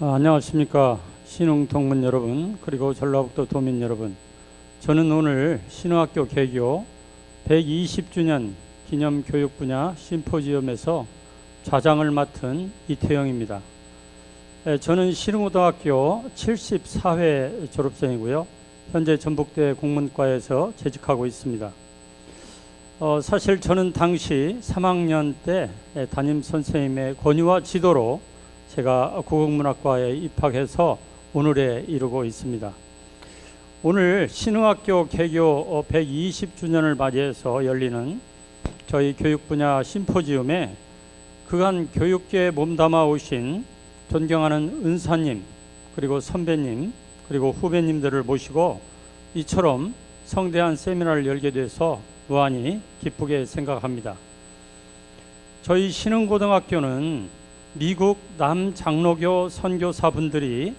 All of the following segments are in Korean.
안녕하십니까 신흥동문 여러분, 그리고 전라북도 도민 여러분. 저는 오늘 신흥학교 개교 120주년 기념 교육 분야 심포지엄에서 좌장을 맡은 이태영입니다. 저는 신흥고등학교 74회 졸업생이고요, 현재 전북대 국문과에서 재직하고 있습니다. 사실 저는 당시 3학년 때 담임 선생님의 권유와 지도로 제가 국어문학과에 입학해서 오늘에 이르고 있습니다. 오늘 신흥학교 개교 120주년을 맞이해서 열리는 저희 교육 분야 심포지엄에 그간 교육계에 몸담아 오신 존경하는 은사님, 그리고 선배님, 그리고 후배님들을 모시고 이처럼 성대한 세미나를 열게 돼서 무한히 기쁘게 생각합니다. 저희 신흥고등학교는 미국 남장로교 선교사분들이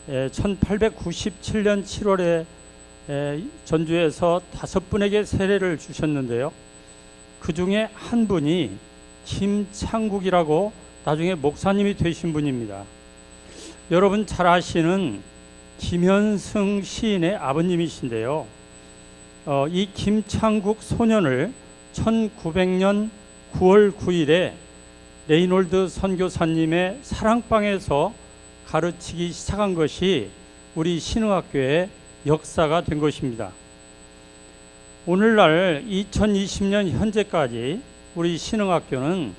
1897년 7월에 전주에서 5분에게 세례를 주셨는데요, 그 중에 한 분이 김창국이라고 나중에 목사님이 되신 분입니다. 여러분 잘 아시는 김현승 시인의 아버님이신데요, 이 김창국 소년을 1900년 9월 9일에 레이놀드 선교사님의 사랑방에서 가르치기 시작한 것이 우리 신흥학교의 역사가 된 것입니다. 오늘날 2020년 현재까지 우리 신흥학교는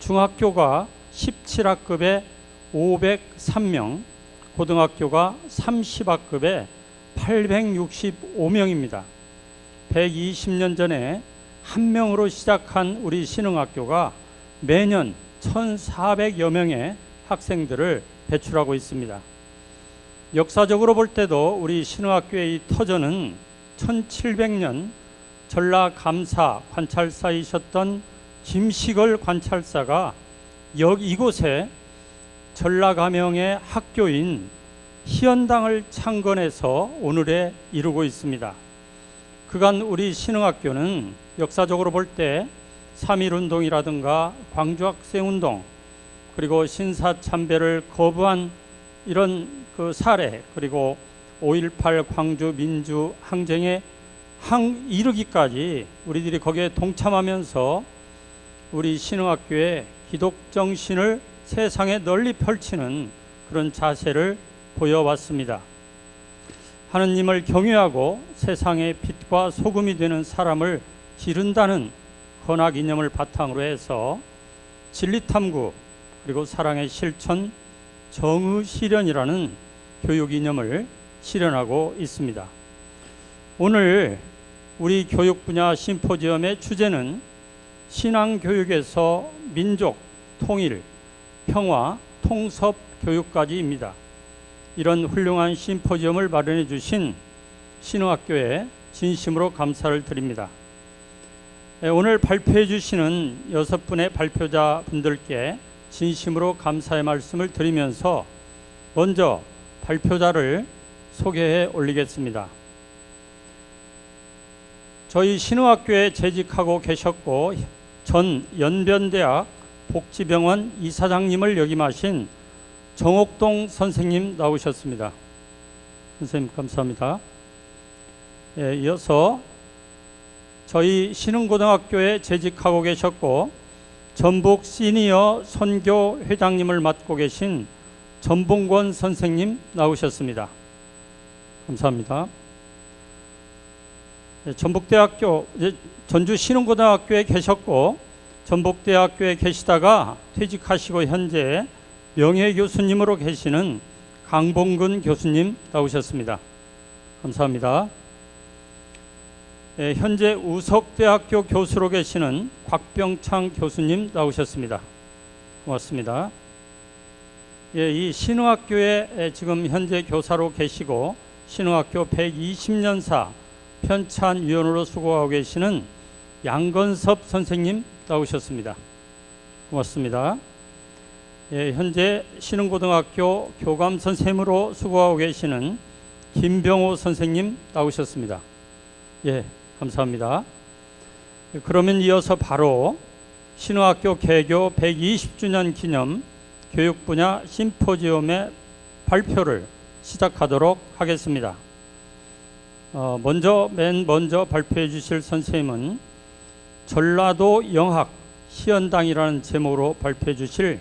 중학교가 17학급에 503명, 고등학교가 30학급에 865명입니다. 120년 전에 한 명으로 시작한 우리 신흥학교가 매년 1,400여 명의 학생들을 배출하고 있습니다. 역사적으로 볼 때도 우리 신흥학교의 이 터전은 1700년 전라감사 관찰사이셨던 김시걸 관찰사가 이곳에 전라가명의 학교인 희연당을 창건해서 오늘에 이루고 있습니다. 그간 우리 신흥학교는 역사적으로 볼 때 3.1운동이라든가 광주학생운동, 그리고 신사참배를 거부한 이런 그 사례, 그리고 5.18 광주 민주항쟁에 이르기까지 우리들이 거기에 동참하면서 우리 신흥학교의 기독정신을 세상에 널리 펼치는 그런 자세를 보여왔습니다. 하느님을 경외하고 세상의 빛과 소금이 되는 사람을 기른다는 건학 이념을 바탕으로 해서 진리탐구, 그리고 사랑의 실천, 정의 실현이라는 교육 이념을 실현하고 있습니다. 오늘 우리 교육 분야 심포지엄의 주제는 신앙교육에서 민족, 통일, 평화, 통섭 교육까지입니다. 이런 훌륭한 심포지엄을 마련해 주신 신흥학교에 진심으로 감사를 드립니다. 오늘 발표해 주시는 6분의 발표자 분들께 진심으로 감사의 말씀을 드리면서 먼저 발표자를 소개해 올리겠습니다. 저희 신흥학교에 재직하고 계셨고 전 연변대학 복지병원 이사장님을 역임하신 정옥동 선생님 나오셨습니다. 선생님 감사합니다. 이어서 저희 신흥고등학교에 재직하고 계셨고 전북 시니어 선교 회장님을 맡고 계신 전봉권 선생님 나오셨습니다. 감사합니다. 전북대학교, 전주 신흥고등학교에 계셨고 전북대학교에 계시다가 퇴직하시고 현재 명예교수님으로 계시는 강봉근 교수님 나오셨습니다. 감사합니다. 현재 우석대학교 교수로 계시는 곽병창 교수님 나오셨습니다. 고맙습니다. 이 신흥학교에 지금 현재 교사로 계시고 신흥학교 120년사 편찬위원으로 수고하고 계시는 양건섭 선생님 나오셨습니다. 고맙습니다. 현재 신흥고등학교 교감 선생님으로 수고하고 계시는 김병호 선생님 나오셨습니다. 감사합니다. 그러면 이어서 바로 신흥학교 개교 120주년 기념 교육 분야 심포지엄의 발표를 시작하도록 하겠습니다. 맨 먼저 발표해 주실 선생님은 전라도 영학 시연당이라는 제목으로 발표해 주실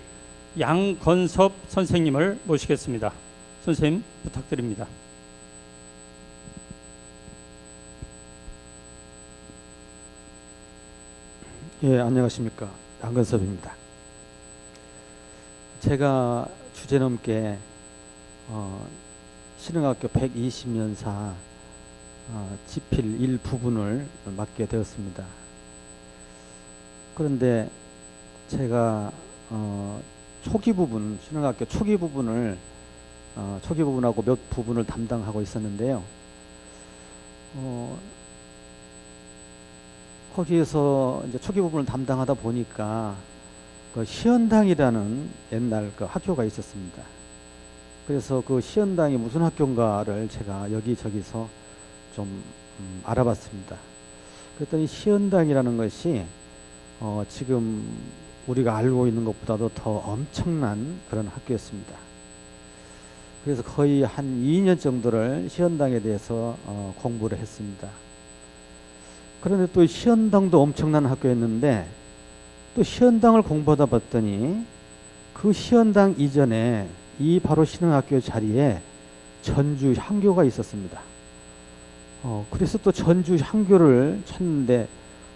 양건섭 선생님을 모시겠습니다. 선생님 부탁드립니다. 예, 안녕하십니까. 양건섭입니다. 제가 주제넘게 신흥학교 120년사 지필 일부분을 맡게 되었습니다. 그런데 제가 초기 부분, 신흥학교 초기 부분을 초기 부분하고 몇 부분을 담당하고 있었는데요. 거기에서 이제 초기 부분을 담당하다 보니까 그 시연당이라는 옛날 그 학교가 있었습니다. 그래서 그 시연당이 무슨 학교인가를 제가 여기저기서 좀 알아봤습니다. 그랬더니 시연당이라는 것이 지금 우리가 알고 있는 것보다도 더 엄청난 그런 학교였습니다. 그래서 거의 한 2년 정도를 시연당에 대해서 공부를 했습니다. 그런데 또 시연당도 엄청난 학교였는데 또 시연당을 공부하다 봤더니 그 시연당 이전에 이 바로 신흥학교 자리에 전주 향교가 있었습니다. 그래서 또 전주 향교를 찾는데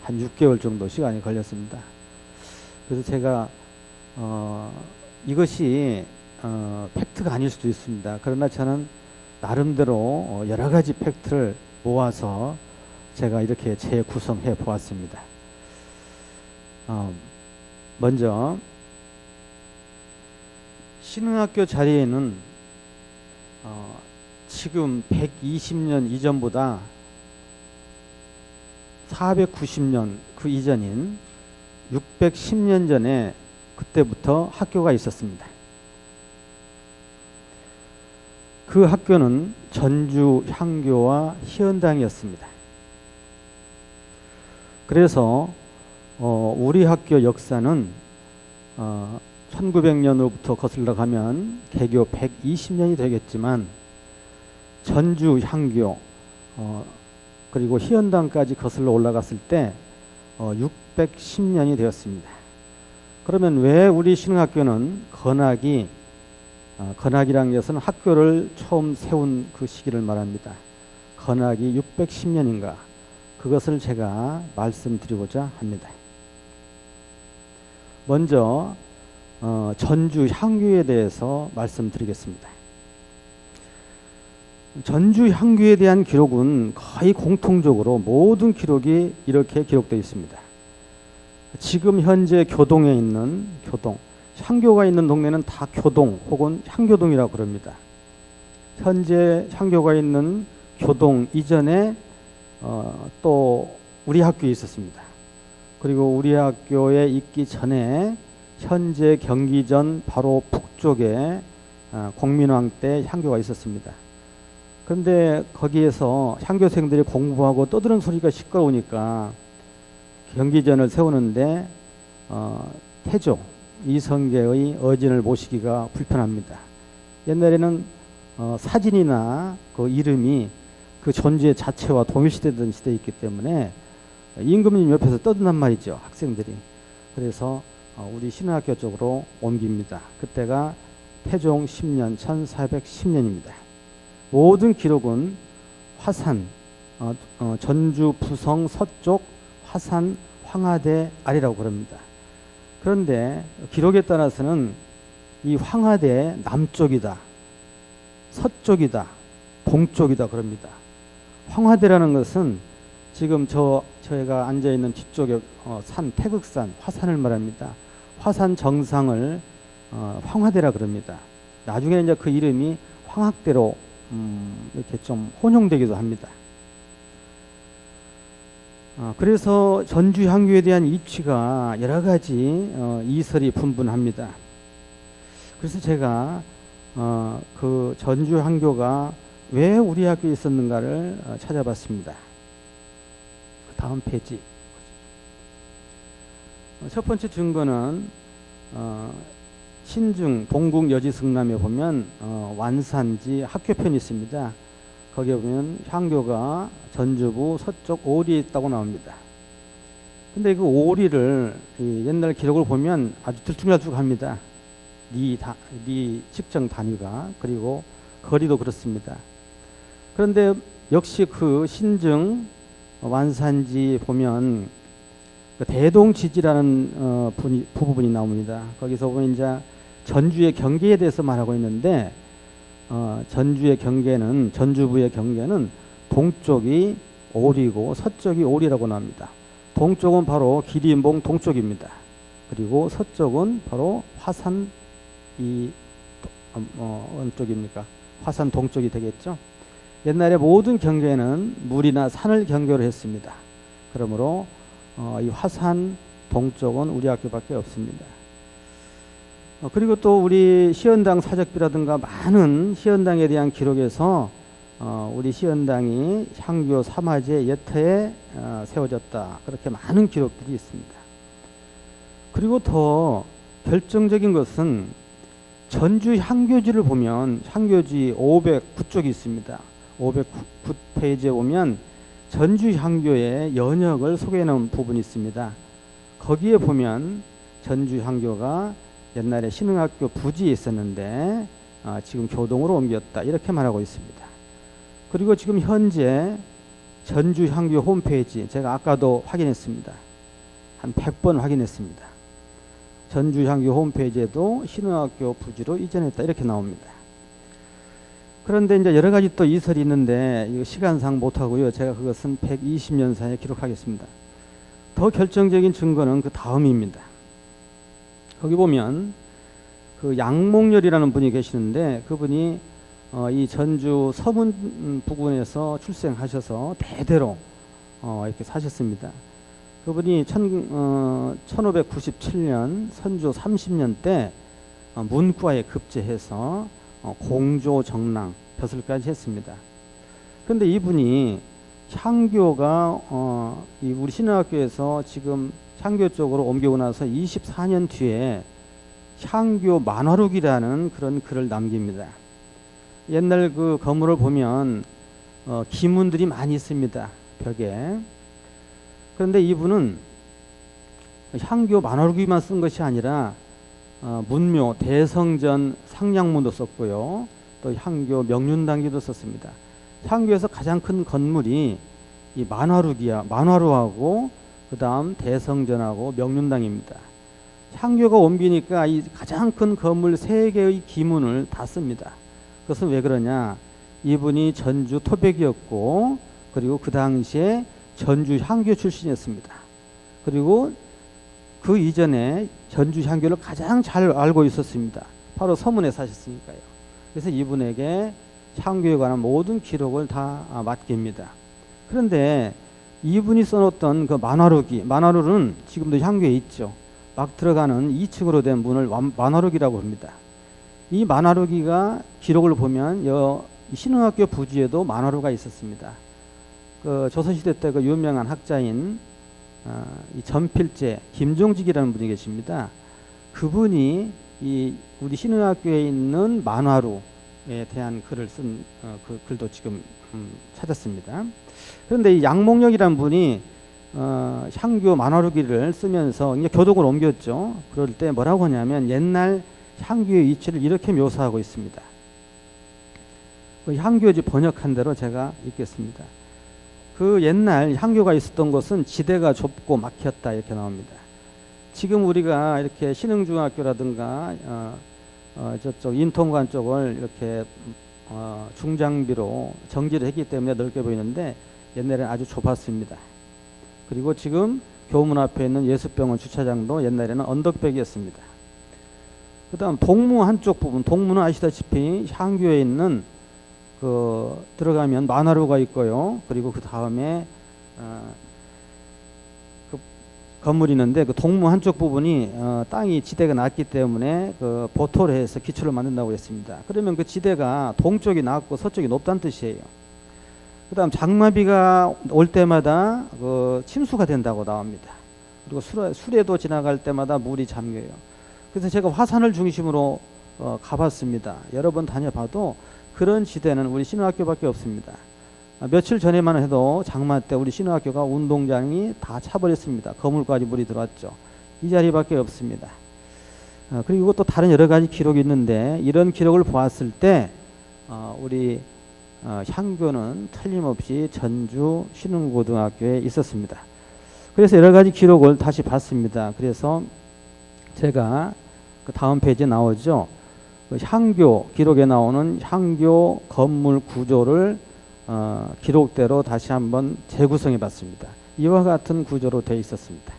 한 6개월 정도 시간이 걸렸습니다. 그래서 제가 이것이 팩트가 아닐 수도 있습니다. 그러나 저는 나름대로 여러 가지 팩트를 모아서 제가 이렇게 재구성해 보았습니다. 먼저 신흥학교 자리에는 지금 120년 이전보다 490년 그 이전인 610년 전에 그때부터 학교가 있었습니다. 그 학교는 전주 향교와 희연당이었습니다. 그래서 우리 학교 역사는 1900년으로부터 거슬러 가면 개교 120년이 되겠지만 전주 향교 그리고 희연당까지 거슬러 올라갔을 때 610년이 되었습니다. 그러면 왜 우리 신흥학교는 건학이라는 것은 학교를 처음 세운 그 시기를 말합니다. 건학이 610년인가? 그것을 제가 말씀드리고자 합니다. 먼저 전주 향교에 대해서 말씀드리겠습니다. 전주 향교에 대한 기록은 거의 공통적으로 모든 기록이 이렇게 기록되어 있습니다. 지금 현재 교동에 있는 향교가 있는 동네는 다 교동 혹은 향교동이라고 그럽니다. 현재 향교가 있는 교동 이전에 또 우리 학교에 있었습니다. 그리고 우리 학교에 있기 전에 현재 경기전 바로 북쪽에 공민왕 때 향교가 있었습니다. 그런데 거기에서 향교생들이 공부하고 떠드는 소리가 시끄러우니까 경기전을 세우는데 태조 이성계의 어진을 모시기가 불편합니다. 옛날에는 사진이나 그 이름이 그 존재 자체와 동일시되던 시대에 있기 때문에 임금님 옆에서 떠든단 말이죠. 학생들이. 그래서 우리 신흥학교 쪽으로 옮깁니다. 그때가 태종 10년 1410년입니다. 모든 기록은 화산 전주 부성 서쪽 화산 황하대 아래라고 그럽니다. 그런데 기록에 따라서는 이 황하대 남쪽이다, 서쪽이다, 동쪽이다 그럽니다. 황하대라는 것은 지금 저희가 앉아 있는 뒤쪽에 산 태극산 화산을 말합니다. 화산 정상을 황하대라 그럽니다. 나중에 이제 그 이름이 황학대로 이렇게 좀 혼용되기도 합니다. 그래서 전주 향교에 대한 이치가 여러 가지 이설이 분분합니다. 그래서 제가 그 전주 향교가 왜 우리 학교에 있었는가를 찾아봤습니다. 그 다음 페이지. 첫 번째 증거는 신증 동국 여지승남에 보면 완산지 학교편이 있습니다. 거기에 보면 향교가 전주부 서쪽 오리에 있다고 나옵니다. 근데 그 오리를 옛날 기록을 보면 아주 들쭉날쭉합니다. 리 측정 단위가, 그리고 거리도 그렇습니다. 그런데 역시 그 신증 완산지 보면 그 대동지지라는 부분이 나옵니다. 거기서 보면 이제 전주의 경계에 대해서 말하고 있는데 전주의 경계는, 전주부의 경계는 동쪽이 오리고 서쪽이 오리라고 나옵니다. 동쪽은 바로 기리봉 동쪽입니다. 그리고 서쪽은 바로 화산 어느 쪽입니까? 화산 동쪽이 되겠죠. 옛날에 모든 경계는 물이나 산을 경계로 했습니다. 그러므로 이 화산 동쪽은 우리 학교밖에 없습니다. 그리고 또 우리 시연당 사적비라든가 많은 시연당에 대한 기록에서 우리 시연당이 향교 3화제 예터에 세워졌다, 그렇게 많은 기록들이 있습니다. 그리고 더 결정적인 것은 전주 향교지를 보면 향교지 509쪽이 있습니다. 509페이지에 보면 전주 향교의 연역을 소개해 놓은 부분이 있습니다. 거기에 보면 전주 향교가 옛날에 신흥학교 부지에 있었는데 지금 교동으로 옮겼다, 이렇게 말하고 있습니다. 그리고 지금 현재 전주 향교 홈페이지, 제가 아까도 확인했습니다. 한 100번 확인했습니다. 전주 향교 홈페이지에도 신흥학교 부지로 이전했다, 이렇게 나옵니다. 그런데 이제 여러 가지 또 이설이 있는데 이거 시간상 못하고요. 제가 그것은 120년사에 기록하겠습니다. 더 결정적인 증거는 그 다음입니다. 거기 보면 그 양몽열이라는 분이 계시는데 그분이 이 전주 서문 부근에서 출생하셔서 대대로 이렇게 사셨습니다. 그분이 1597년 선조 30년 때 문과에 급제해서 공조 정랑 벼슬까지 했습니다. 그런데 이분이 향교가 우리 신흥학교에서 지금 향교 쪽으로 옮겨오고 나서 24년 뒤에 향교 만화록이라는 그런 글을 남깁니다. 옛날 그 건물을 보면 기문들이 많이 있습니다, 벽에. 그런데 이분은 향교 만화록이만 쓴 것이 아니라 문묘, 대성전 상량문도 썼고요. 또 향교 명륜당기도 썼습니다. 향교에서 가장 큰 건물이 이 만화루하고 그 다음 대성전하고 명륜당입니다. 향교가 옮기니까 이 가장 큰 건물 3개의 기문을 다 씁니다. 그것은 왜 그러냐? 이분이 전주 토백이었고, 그리고 그 당시에 전주 향교 출신이었습니다. 그리고 그 이전에 전주 향교를 가장 잘 알고 있었습니다. 바로 서문에 사셨으니까요. 그래서 이분에게 향교에 관한 모든 기록을 다 맡깁니다. 그런데 이분이 써놓던 그 만화록은 지금도 향교에 있죠. 막 들어가는 2층으로 된 문을 만화록이라고 합니다. 이 만화록이가 기록을 보면 신흥학교 부지에도 만화록가 있었습니다. 그 조선시대 때 그 유명한 학자인 이 전필제 김종직이라는 분이 계십니다. 그분이 이 우리 신흥학교에 있는 만화루에 대한 글을 쓴 그 글도 지금 찾았습니다. 그런데 이 양몽역이라는 분이 향교 만화루기를 쓰면서 이제 교독을 옮겼죠. 그럴 때 뭐라고 하냐면 옛날 향교의 위치를 이렇게 묘사하고 있습니다. 그 향교지 번역한 대로 제가 읽겠습니다. 그 옛날 향교가 있었던 곳은 지대가 좁고 막혔다, 이렇게 나옵니다. 지금 우리가 이렇게 신흥중학교라든가 저쪽 인통관 쪽을 이렇게 중장비로 정지를 했기 때문에 넓게 보이는데 옛날에는 아주 좁았습니다. 그리고 지금 교문 앞에 있는 예수병원 주차장도 옛날에는 언덕백이었습니다. 그 다음 동무 한쪽 부분, 동무는 아시다시피 향교에 있는 그 들어가면 만화루가 있고요. 그리고 그 다음에 그 건물이 있는데 그 동무 한쪽 부분이 땅이 지대가 낮기 때문에 그 보토를 해서 기초를 만든다고 했습니다. 그러면 그 지대가 동쪽이 낮고 서쪽이 높다는 뜻이에요. 그 다음 장마비가 올 때마다 그 침수가 된다고 나옵니다. 그리고 수레도 지나갈 때마다 물이 잠겨요. 그래서 제가 화산을 중심으로 가봤습니다. 여러 번 다녀봐도 그런 지대는 우리 신흥학교밖에 없습니다. 며칠 전에만 해도 장마 때 우리 신흥학교가 운동장이 다 차버렸습니다. 거물까지 물이 들어왔죠. 이 자리밖에 없습니다. 그리고 또 다른 여러 가지 기록이 있는데 이런 기록을 보았을 때 우리 향교는 틀림없이 전주 신흥고등학교에 있었습니다. 그래서 여러 가지 기록을 다시 봤습니다. 그래서 제가 그 다음 페이지에 나오죠. 그 향교 기록에 나오는 향교 건물 구조를 기록대로 다시 한번 재구성해 봤습니다. 이와 같은 구조로 되어 있었습니다.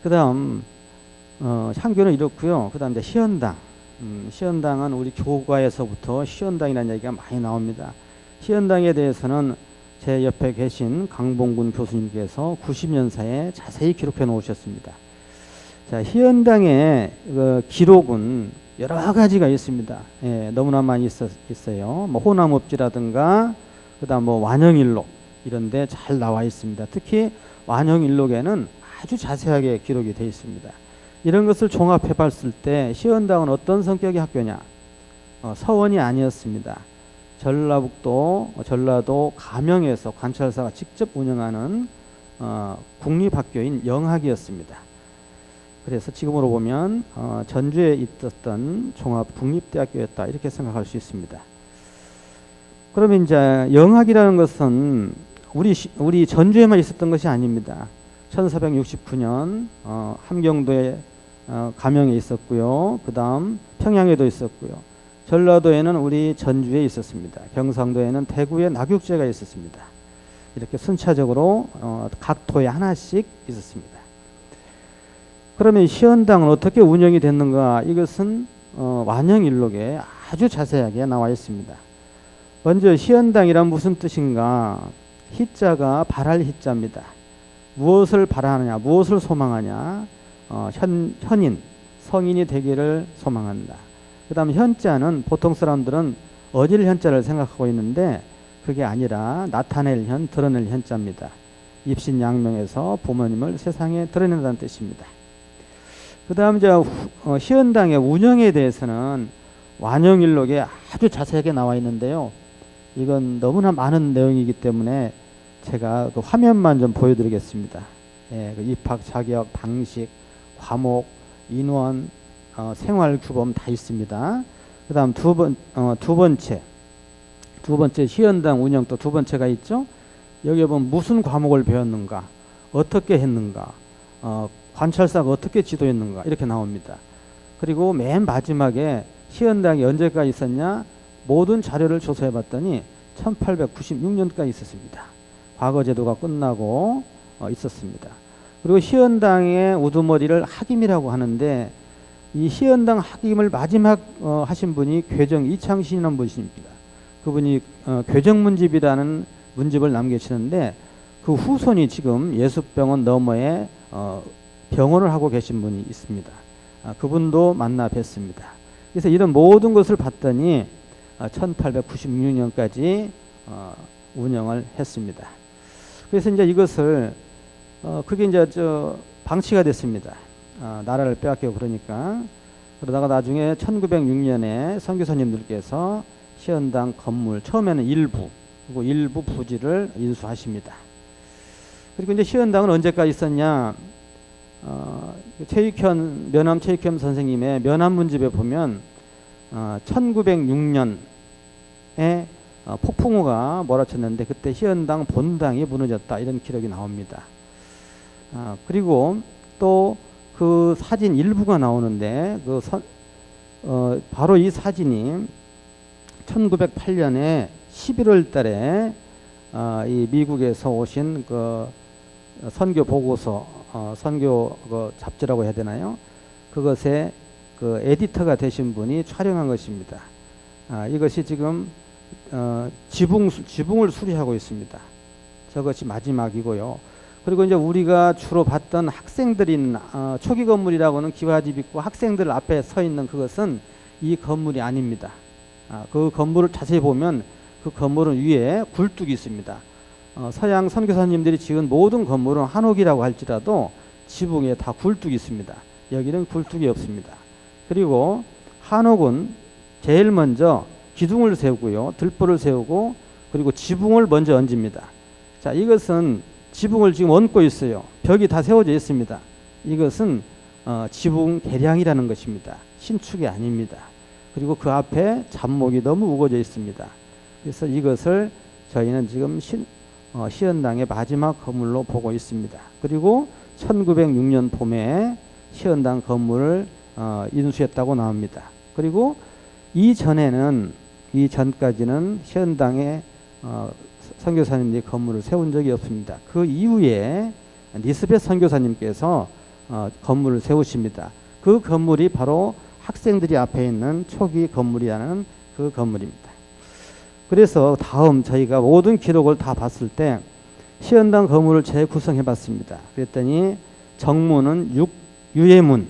그 다음 향교는 이렇고요. 그 다음 이제 시연당. 시연당은 우리 교과에서부터 시연당이라는 얘기가 많이 나옵니다. 시연당에 대해서는 제 옆에 계신 강봉군 교수님께서 90년사에 자세히 기록해 놓으셨습니다. 자, 시연당의 기록은 여러 가지가 있습니다. 예, 너무나 많이 있어요. 뭐 호남업지라든가 그다음 뭐 완영일록 이런데 잘 나와 있습니다. 특히 완영일록에는 아주 자세하게 기록이 되어 있습니다. 이런 것을 종합해 봤을 때 시연당은 어떤 성격의 학교냐? 서원이 아니었습니다. 전라도 가명에서 관찰사가 직접 운영하는 국립학교인 영학이었습니다. 그래서 지금으로 보면 전주에 있었던 종합국립대학교였다 이렇게 생각할 수 있습니다. 그러면 이제 영학이라는 것은 우리 전주에만 있었던 것이 아닙니다. 1469년 함경도에 가명에 있었고요. 그 다음 평양에도 있었고요. 전라도에는 우리 전주에 있었습니다. 경상도에는 대구에 낙육제가 있었습니다. 이렇게 순차적으로 각 도에 하나씩 있었습니다. 그러면 시연당은 어떻게 운영이 됐는가? 이것은 완영일록에 아주 자세하게 나와 있습니다. 먼저 시연당이란 무슨 뜻인가? 희자가 바랄 희자입니다. 무엇을 바라느냐, 무엇을 소망하냐? 현인, 성인이 되기를 소망한다. 그 다음 현자는 보통 사람들은 어질 현자를 생각하고 있는데 그게 아니라 나타낼 현, 드러낼 현자입니다. 입신양명에서 부모님을 세상에 드러낸다는 뜻입니다. 그 다음 이제 시연당의 운영에 대해서는 완영일록에 아주 자세하게 나와 있는데요. 이건 너무나 많은 내용이기 때문에 제가 그 화면만 좀 보여드리겠습니다. 예, 그 입학 자격, 방식, 과목, 인원, 생활 규범 다 있습니다. 그 다음 두 번째 시연당 운영 또 두 번째가 있죠. 여기 보면 무슨 과목을 배웠는가, 어떻게 했는가, 관찰사가 어떻게 지도했는가 이렇게 나옵니다. 그리고 맨 마지막에 시연당이 언제까지 있었냐, 모든 자료를 조사해 봤더니 1896년까지 있었습니다. 과거 제도가 끝나고 있었습니다. 그리고 시연당의 우두머리를 학임이라고 하는데 이 시연당 학임을 마지막 하신 분이 괴정 이창신이라는 분입니다. 그분이 괴정문집이라는 문집을 남기시는데 그 후손이 지금 예수병원 너머에 병원을 하고 계신 분이 있습니다. 그분도 만나 뵀습니다. 그래서 이런 모든 것을 봤더니 1896년까지 운영을 했습니다. 그래서 이제 이것을 그게 이제 방치가 됐습니다. 나라를 빼앗기고 그러다가 나중에 1906년에 선교사님들께서 시연당 건물 처음에는 일부 그리고 일부 부지를 인수하십니다. 그리고 이제 시연당은 언제까지 있었냐? 면함 최익현 선생님의 면함문집에 보면 1906년에 폭풍우가 몰아쳤는데 그때 시연당 본당이 무너졌다 이런 기록이 나옵니다. 그리고 또 그 사진 일부가 나오는데 바로 이 사진이 1908년에 11월 달에 이 미국에서 오신 그 선교 보고서 선교 그 잡지라고 해야 되나요? 그것에 그 에디터가 되신 분이 촬영한 것입니다. 이것이 지금 지붕을 수리하고 있습니다. 저것이 마지막이고요. 그리고 이제 우리가 주로 봤던 학생들이 있는 초기 건물이라고는 기와집 있고 학생들 앞에 서 있는 그것은 이 건물이 아닙니다. 그 건물을 자세히 보면 그 건물은 위에 굴뚝이 있습니다. 서양 선교사님들이 지은 모든 건물은 한옥이라고 할지라도 지붕에 다 굴뚝이 있습니다. 여기는 굴뚝이 없습니다. 그리고 한옥은 제일 먼저 기둥을 세우고요, 들보를 세우고 그리고 지붕을 먼저 얹습니다. 자, 이것은 지붕을 지금 얹고 있어요. 벽이 다 세워져 있습니다. 이것은 지붕 개량이라는 것입니다. 신축이 아닙니다. 그리고 그 앞에 잡목이 너무 우거져 있습니다. 그래서 이것을 저희는 지금 시연당의 마지막 건물로 보고 있습니다. 그리고 1906년 봄에 시연당 건물을 인수했다고 나옵니다. 그리고 이전까지는 시연당에 선교사님들이 건물을 세운 적이 없습니다. 그 이후에 니스벳 선교사님께서 건물을 세우십니다. 그 건물이 바로 학생들이 앞에 있는 초기 건물이라는 그 건물입니다. 그래서 다음 저희가 모든 기록을 다 봤을 때 시연당 건물을 재구성해 봤습니다. 그랬더니 정문은 유예문,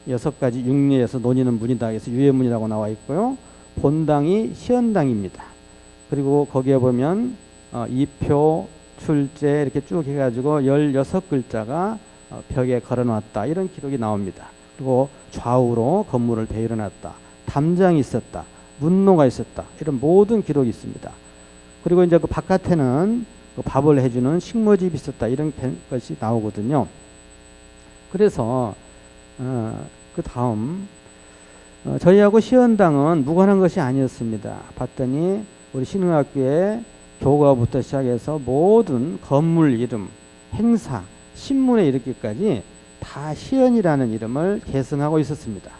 6가지 육리에서 논의는 문이다 해서 유예문이라고 나와 있고요. 본당이 시연당입니다. 그리고 거기에 보면 이표, 출제 이렇게 쭉 해가지고 16글자가 벽에 걸어놨다, 이런 기록이 나옵니다. 그리고 좌우로 건물을 베일어놨다, 담장이 있었다, 문로가 있었다, 이런 모든 기록이 있습니다. 그리고 이제 그 바깥에는 그 밥을 해주는 식모집이 있었다, 이런 것이 나오거든요. 그래서 그 다음 저희하고 시연당은 무관한 것이 아니었습니다. 봤더니 우리 신흥학교에 교과부터 시작해서 모든 건물 이름, 행사, 신문에 이르기까지 다 시연이라는 이름을 계승하고 있었습니다.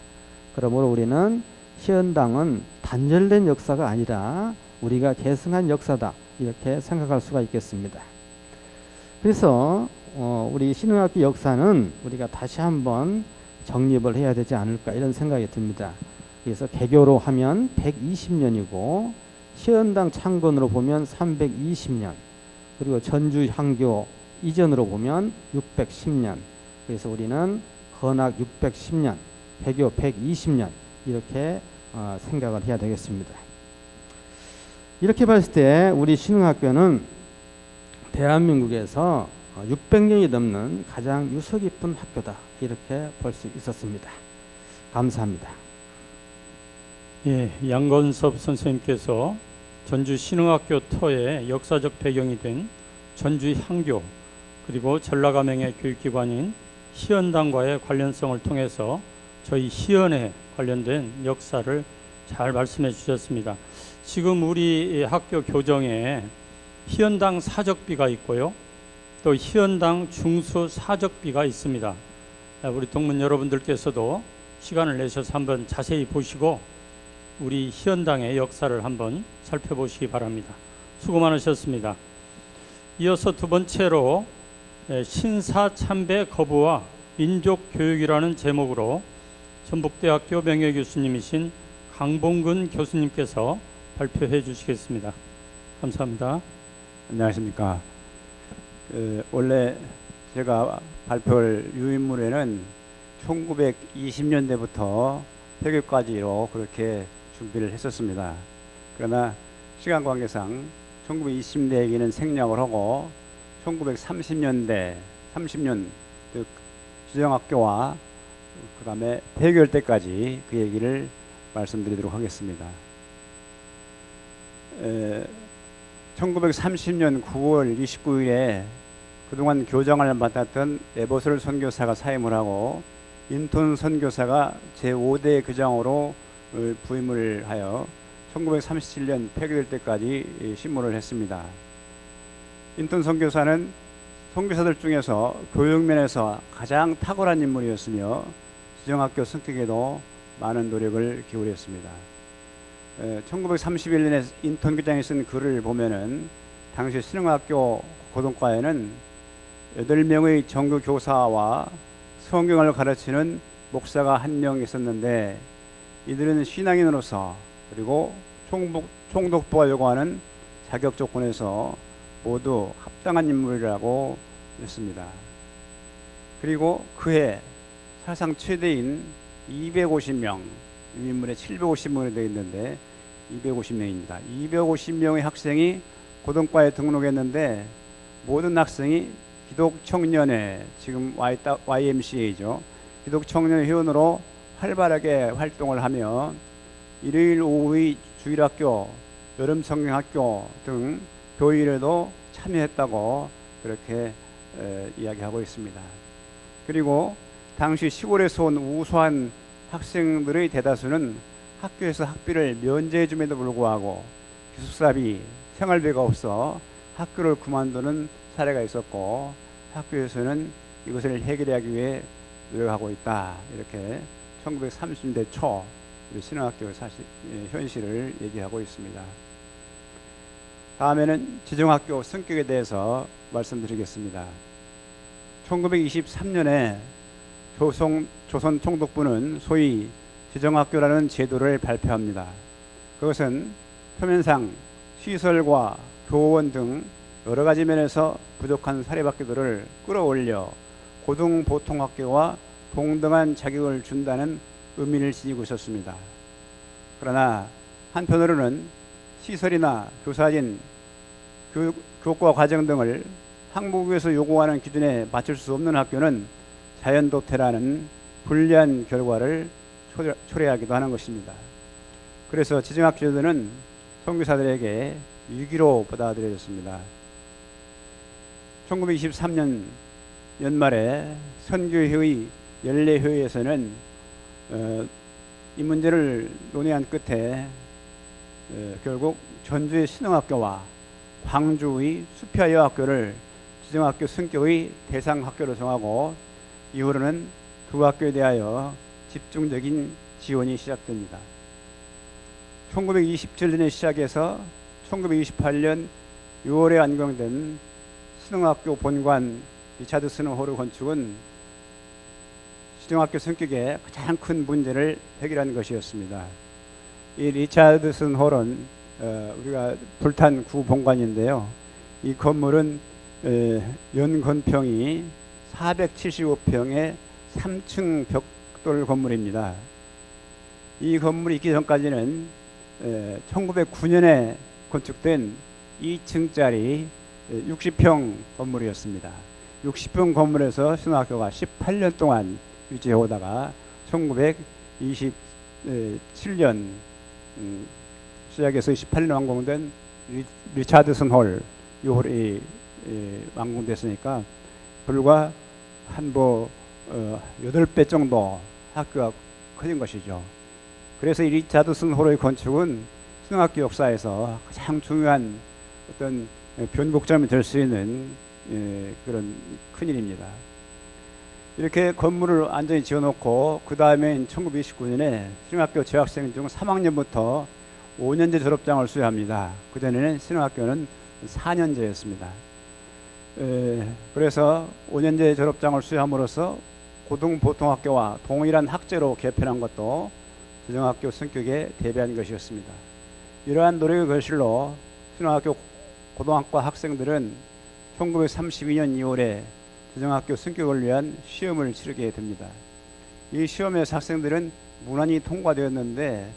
그러므로 우리는 시연당은 단절된 역사가 아니라 우리가 계승한 역사다, 이렇게 생각할 수가 있겠습니다. 그래서 우리 신흥학교 역사는 우리가 다시 한번 정립을 해야 되지 않을까, 이런 생각이 듭니다. 그래서 개교로 하면 120년이고 시연당 창건으로 보면 320년, 그리고 전주 향교 이전으로 보면 610년, 그래서 우리는 건학 610년, 개교 120년, 이렇게 생각을 해야 되겠습니다. 이렇게 봤을 때 우리 신흥학교는 대한민국에서 600년이 넘는 가장 유서 깊은 학교다, 이렇게 볼 수 있었습니다. 감사합니다. 예, 양건섭 선생님께서 전주 신흥학교 터의 역사적 배경이 된 전주 향교 그리고 전라감행의 교육기관인 시연당과의 관련성을 통해서 저희 시연에 관련된 역사를 잘 말씀해 주셨습니다. 지금 우리 학교 교정에 시연당 사적비가 있고요, 또 시연당 중수 사적비가 있습니다. 우리 동문 여러분들께서도 시간을 내셔서 한번 자세히 보시고 우리 시연당의 역사를 한번 살펴보시기 바랍니다. 수고 많으셨습니다. 이어서 두 번째로 신사참배 거부와 민족교육이라는 제목으로 전북대학교 명예교수님이신 강봉근 교수님께서 발표해 주시겠습니다. 감사합니다. 안녕하십니까. 원래 제가 발표할 유인물에는 1920년대부터 폐교까지로 그렇게 준비를 했었습니다. 그러나 시간 관계상 1920년대 얘기는 생략을 하고 1930년 즉 지정학교와 그 다음에 폐교할 때까지 그 얘기를 말씀드리도록 하겠습니다. 1930년 9월 29일에 그동안 교정을 맡았던 에버솔 선교사가 사임을 하고 인톤 선교사가 제5대 교장으로 부임을 하여 1937년 폐교될 때까지 신문을 했습니다. 인톤 선교사는 선교사들 중에서 교육면에서 가장 탁월한 인물이었으며 지정학교 성격에도 많은 노력을 기울였습니다. 1931년에 인톤 교장이 쓴 글을 보면은 당시 신흥학교 고등과에는 8명의 정규 교사와 성경을 가르치는 목사가 1명 있었는데 이들은 신앙인으로서 그리고 총독부가 요구하는 자격 조건에서 모두 합당한 인물이라고 했습니다. 그리고 그해 사상 최대인 250명, 유인물에 750명이 되어 있는데 250명입니다. 250명의 학생이 고등과에 등록했는데 모든 학생이 기독청년회, 지금 YMCA죠. 기독청년회원으로 활발하게 활동을 하며 일요일 오후의 주일학교, 여름성경학교 등 교일에도 참여했다고 그렇게 이야기하고 있습니다. 그리고 당시 시골에서 온 우수한 학생들의 대다수는 학교에서 학비를 면제해 줌에도 불구하고 기숙사비, 생활비가 없어 학교를 그만두는 사례가 있었고 학교에서는 이것을 해결하기 위해 노력하고 있다. 이렇게 1930년대 초 우리 신흥학교 현실을 얘기하고 있습니다. 다음에는 지정학교 성격에 대해서 말씀드리겠습니다. 1923년에 조선 총독부는 소위 지정학교라는 제도를 발표합니다. 그것은 표면상 시설과 교원 등 여러 가지 면에서 부족한 사립학교들을 끌어올려 고등보통학교와 동등한 자격을 준다는 의미를 지니고 있었습니다. 그러나 한편으로는 시설이나 교사진, 교과 과정 등을 학무부에서 요구하는 기준에 맞출 수 없는 학교는 자연도태라는 불리한 결과를 초래하기도 하는 것입니다. 그래서 지정학교들은 선교사들에게 위기로 받아들여졌습니다. 1923년 연말에 선교회의 연례회의에서는 이 문제를 논의한 끝에 결국 전주의 신흥학교와 광주의 수피아여학교를 지정학교 성격의 대상 학교로 정하고 이후로는 두 학교에 대하여 집중적인 지원이 시작됩니다. 1927년에 시작해서 1928년 6월에 완공된 신흥학교 본관 리차드슨 홀의 건축은 지정학교 성격의 가장 큰 문제를 해결한 것이었습니다. 이 리차드슨 홀은 우리가 불탄 구본관인데요. 이 건물은 연건평이 475평의 3층 벽돌 건물입니다. 이 건물이 있기 전까지는 1909년에 건축된 2층짜리 60평 건물이었습니다. 60평 건물에서 신흥학교가 18년 동안 유지해 오다가 1927년 시작해서 18년 완공된 리차드슨 홀, 이 홀이 완공됐으니까 불과 한 8배 정도 학교가 커진 것이죠. 그래서 이 리차드슨 홀의 건축은 신흥학교 역사에서 가장 중요한 어떤 변곡점이 될 수 있는 그런 큰일입니다. 이렇게 건물을 완전히 지어놓고 그 다음에 1929년에 신흥학교 재학생 중 3학년부터 5년제 졸업장을 수여합니다. 그전에는 신흥학교는 4년제였습니다. 그래서 5년제 졸업장을 수여함으로써 고등보통학교와 동일한 학제로 개편한 것도 지정학교 성격에 대비한 것이었습니다. 이러한 노력의 결실로 신흥학교 고등학과 학생들은 1932년 2월에 지정학교 성격을 위한 시험을 치르게 됩니다. 이 시험에서 학생들은 무난히 통과되었는데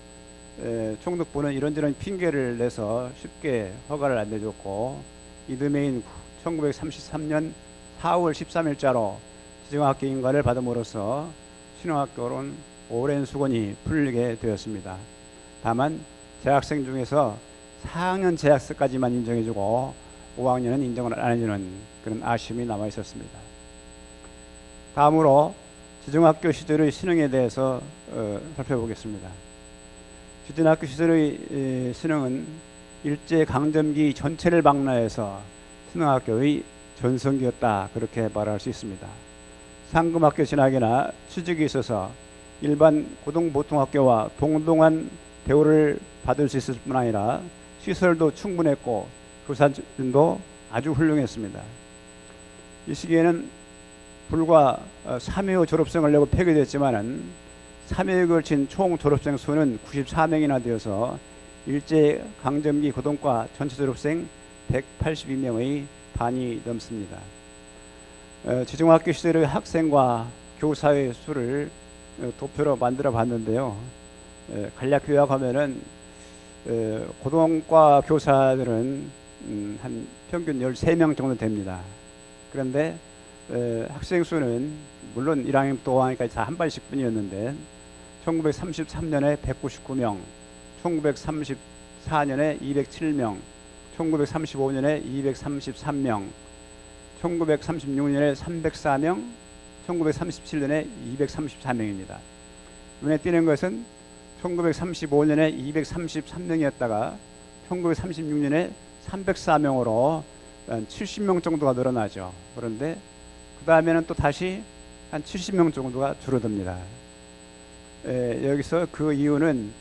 총독부는 이런저런 핑계를 내서 쉽게 허가를 안 내줬고 이듬해인 1933년 4월 13일자로 지정학교 인가를 받음으로써 신흥학교는 오랜 수건이 풀리게 되었습니다. 다만 재학생 중에서 4학년 재학생까지만 인정해주고 5학년은 인정을 안 해주는 그런 아쉬움이 남아 있었습니다. 다음으로 지정학교 시절의 신흥에 대해서 살펴보겠습니다. 지정학교 시절의 신흥은 일제강점기 전체를 망라해서 신흥학교의 전성기였다, 그렇게 말할 수 있습니다. 상금학교 진학이나 취직에 있어서 일반 고등보통학교와 동등한 대우를 받을 수 있을 뿐 아니라 시설도 충분했고 교사진도 아주 훌륭했습니다. 이 시기에는 불과 3회 후 졸업생을 내고 폐교됐지만은 3회에 걸친 총 졸업생 수는 94명이나 되어서 일제 강점기 고등과 전체 졸업생 182명의 반이 넘습니다. 지정학교 시절의 학생과 교사의 수를 도표로 만들어 봤는데요. 간략 요약하면은 고등과 교사들은 한 평균 13명 정도 됩니다. 그런데 학생 수는 물론 1학년 또 5학년까지 다 한 반씩 뿐이었는데 1933년에 199명, 1934년에 207명, 1935년에 233명, 1936년에 304명, 1937년에 234명입니다. 눈에 띄는 것은 1935년에 233명이었다가 1936년에 304명으로 한 70명 정도가 늘어나죠. 그런데 그 다음에는 또 다시 한 70명 정도가 줄어듭니다. 여기서 그 이유는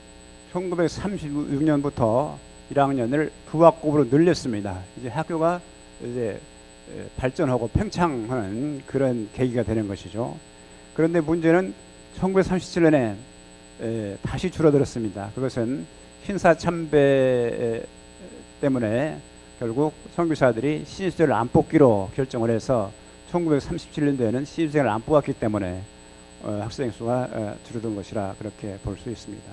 1936년부터 1학년을 부학급으로 늘렸습니다. 이제 학교가 이제 발전하고 팽창하는 그런 계기가 되는 것이죠. 그런데 문제는 1937년에 다시 줄어들었습니다. 그것은 신사참배 때문에 결국 선교사들이 신입생을 안 뽑기로 결정을 해서 1937년도에는 신입생을 안 뽑았기 때문에 학생 수가 줄어든 것이라 그렇게 볼 수 있습니다.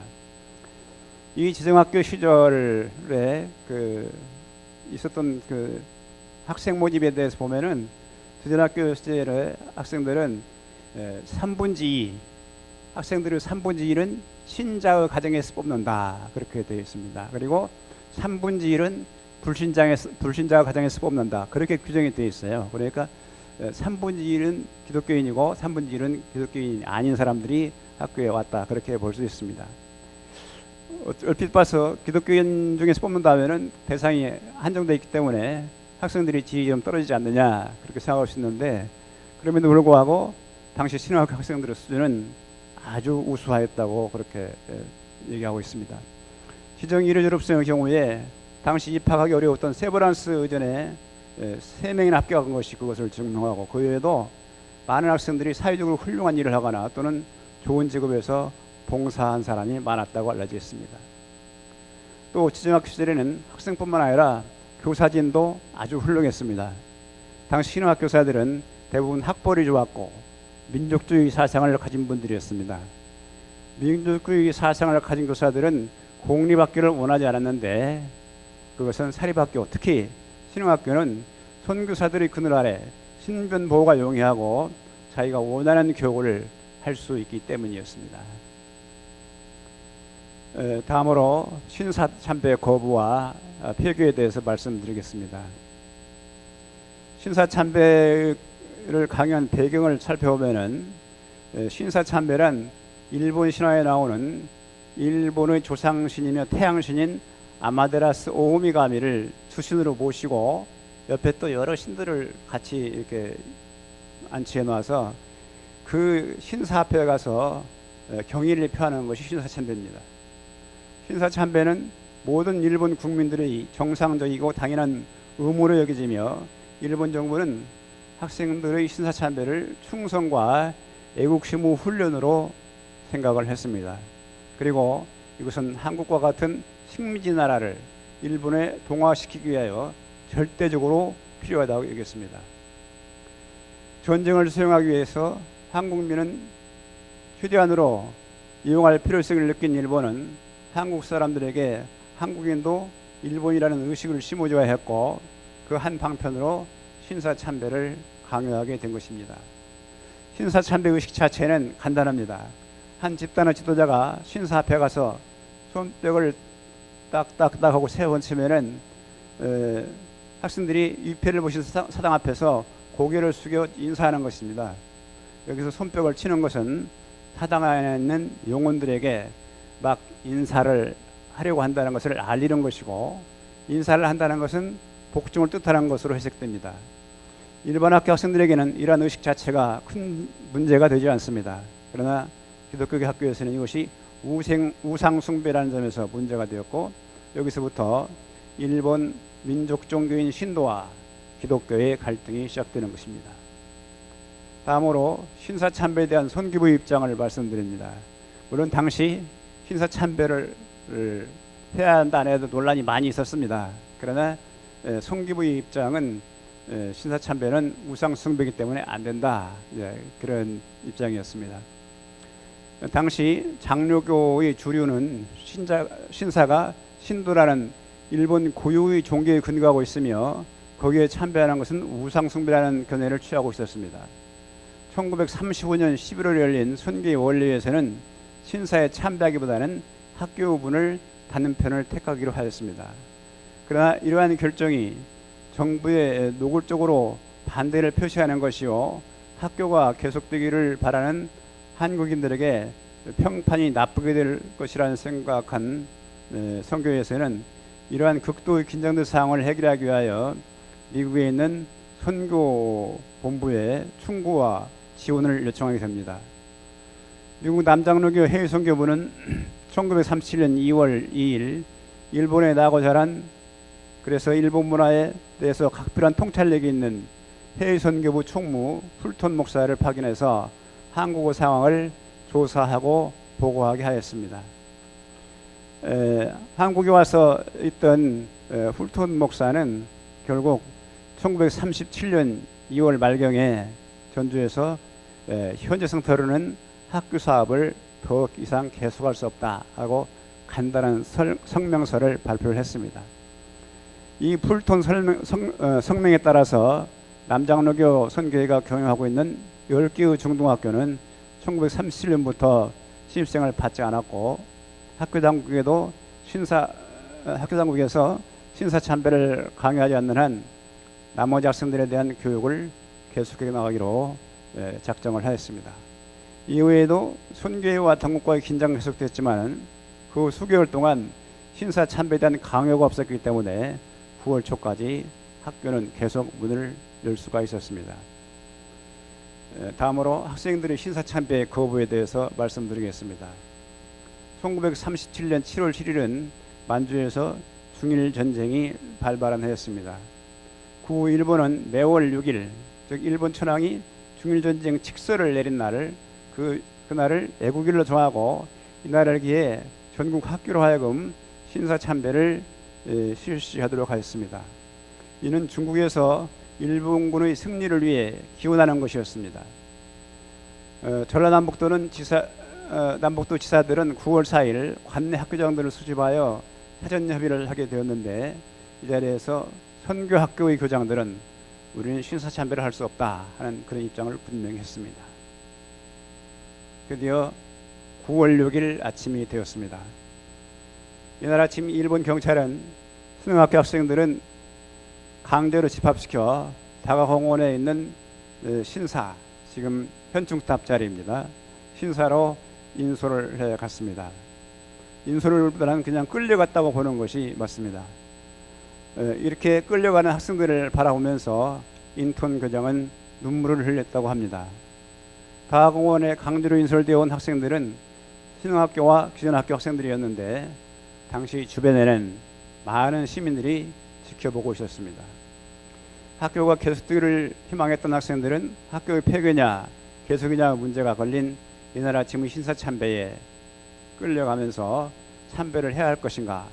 이 지정학교 시절에 있었던 그 학생 모집에 대해서 보면은 지정학교 시절의 학생들은 3분의 2 학생들의 3분의 1은 신자의 가정에서 뽑는다 그렇게 되어 있습니다. 그리고 3분의 1은 불신자 가정에서 뽑는다 그렇게 규정이 되어 있어요. 그러니까 3분의 1은 기독교인이고 3분의 1은 기독교인이 아닌 사람들이 학교에 왔다 그렇게 볼 수 있습니다. 얼핏 봐서 기독교인 중에서 뽑는다면은 대상이 한정되어 있기 때문에 학생들이 질이 좀 떨어지지 않느냐 그렇게 생각할 수 있는데 그럼에도 불구하고 당시 신학교 학생들의 수준은 아주 우수하였다고 그렇게 얘기하고 있습니다. 지정 1회 졸업생의 경우에 당시 입학하기 어려웠던 세브란스 의전에 3명이나 합격한 것이 그것을 증명하고 그 외에도 많은 학생들이 사회적으로 훌륭한 일을 하거나 또는 좋은 직업에서 봉사한 사람이 많았다고 알려져 있습니다. 또 지정학교 시절에는 학생뿐만 아니라 교사진도 아주 훌륭했습니다. 당시 신학교 교사들은 대부분 학벌이 좋았고 민족주의 사상을 가진 분들이었습니다. 민족주의 사상을 가진 교사들은 공립학교를 원하지 않았는데 그것은 사립학교, 특히 신흥학교는 선교사들의 그늘 아래 신변 보호가 용이하고 자기가 원하는 교육을 할 수 있기 때문이었습니다. 다음으로 신사참배 거부와 폐교에 대해서 말씀드리겠습니다. 신사참배를 강요한 배경을 살펴보면은 신사참배란 일본 신화에 나오는 일본의 조상신이며 태양신인 아마테라스 오미가미를 주신으로 모시고 옆에 또 여러 신들을 같이 이렇게 안치해 놔서 그 신사 앞에 가서 경의를 표하는 것이 신사참배입니다. 신사참배는 모든 일본 국민들의 정상적이고 당연한 의무로 여겨지며 일본 정부는 학생들의 신사참배를 충성과 애국심의 훈련으로 생각을 했습니다. 그리고 이것은 한국과 같은 식민지 나라를 일본에 동화시키기 위하여 절대적으로 필요하다고 여겼습니다. 전쟁을 수행하기 위해서 한국민은 휴대안으로 이용할 필요성을 느낀 일본은 한국 사람들에게 한국인도 일본이라는 의식을 심어줘야 했고 그 한 방편으로 신사참배를 강요하게 된 것입니다. 신사참배 의식 자체는 간단합니다. 한 집단의 지도자가 신사 앞에 가서 손뼉을 딱딱딱 하고 세 번 치면은 학생들이 위패를 보신 사당 앞에서 고개를 숙여 인사하는 것입니다. 여기서 손뼉을 치는 것은 사당 안에 있는 영혼들에게 막 인사를 하려고 한다는 것을 알리는 것이고 인사를 한다는 것은 복종을 뜻하는 것으로 해석됩니다. 일반 학교 학생들에게는 이러한 의식 자체가 큰 문제가 되지 않습니다. 그러나 기독교 학교에서는 이것이 우상 숭배라는 점에서 문제가 되었고 여기서부터 일본 민족 종교인 신도와 기독교의 갈등이 시작되는 것입니다. 다음으로 신사참배에 대한 선교부의 입장을 말씀드립니다. 물론 당시 신사참배를 해야 한다 안 해도 논란이 많이 있었습니다. 그러나 선교부의 입장은 신사참배는 우상 숭배이기 때문에 안 된다, 그런 입장이었습니다. 당시 장로교의 주류는 신사가 신도라는 일본 고유의 종교에 근거하고 있으며 거기에 참배하는 것은 우상숭배라는 견해를 취하고 있었습니다. 1935년 11월에 열린 순교의 원리에서는 신사에 참배하기보다는 학교문을 닫는 편을 택하기로 하였습니다. 그러나 이러한 결정이 정부의 노골적으로 반대를 표시하는 것이요, 학교가 계속되기를 바라는 한국인들에게 평판이 나쁘게 될 것이라는 생각한 선교회에서는 이러한 극도의 긴장된 상황을 해결하기 위하여 미국에 있는 선교 본부에 충고와 지원을 요청하게 됩니다. 미국 남장로교 해외선교부는 1937년 2월 2일 일본에 나고 자란, 그래서 일본 문화에 대해서 각별한 통찰력이 있는 해외선교부 총무 풀톤 목사를 파견해서 한국어 상황을 조사하고 보고하게 하였습니다. 한국에 와서 있던 풀톤 목사는 결국 1937년 2월 말경에 전주에서 현재 상태로는 학교 사업을 더 이상 계속할 수 없다 하고 간단한 성명서를 발표를 했습니다. 이 풀톤 성명에 따라서 남장로교 선교회가 경영하고 있는 10개의 중등학교는 1937년부터 신입생을 받지 않았고, 학교 당국에서 신사 참배를 강요하지 않는 한 나머지 학생들에 대한 교육을 계속해 나가기로 작정을 하였습니다. 이후에도 선교회와 당국과의 긴장이 계속됐지만 그 수개월 동안 신사 참배에 대한 강요가 없었기 때문에 9월 초까지 학교는 계속 문을 열 수가 있었습니다. 다음으로 학생들의 신사 참배 거부에 대해서 말씀드리겠습니다. 1937년 7월 7일은 만주에서 중일 전쟁이 발발하였습니다. 구 일본은 매월 6일, 즉 일본 천황이 중일 전쟁 칙서를 내린 날을 그날을 애국일로 정하고, 이날을 기해 전국 학교로 하여금 신사 참배를 실시하도록 하였습니다. 이는 중국에서 일본군의 승리를 위해 기원하는 것이었습니다. 전라남북도는 남북도 지사들은 9월 4일 관내 학교장들을 수집하여 사전 협의를 하게 되었는데, 이 자리에서 선교학교의 교장들은 우리는 신사 참배를 할 수 없다 하는 그런 입장을 분명히 했습니다. 드디어 9월 6일 아침이 되었습니다. 이날 아침 일본 경찰은 수능학교 학생들은 강제로 집합시켜 다가공원에 있는 신사, 지금 현충탑 자리입니다, 신사로 인솔을 해 갔습니다. 인솔보다는 그냥 끌려갔다고 보는 것이 맞습니다. 이렇게 끌려가는 학생들을 바라보면서 인턴 교장은 눈물을 흘렸다고 합니다. 다공원에 강제로 인솔되어 온 학생들은 신흥학교와 기존학교 학생들이었는데, 당시 주변에는 많은 시민들이 지켜보고 있었습니다. 학교가 계속되기를 희망했던 학생들은 학교의 폐교냐 계속이냐 문제가 걸린 이날 아침의 신사 참배에 끌려가면서 참배를 해야 할 것인가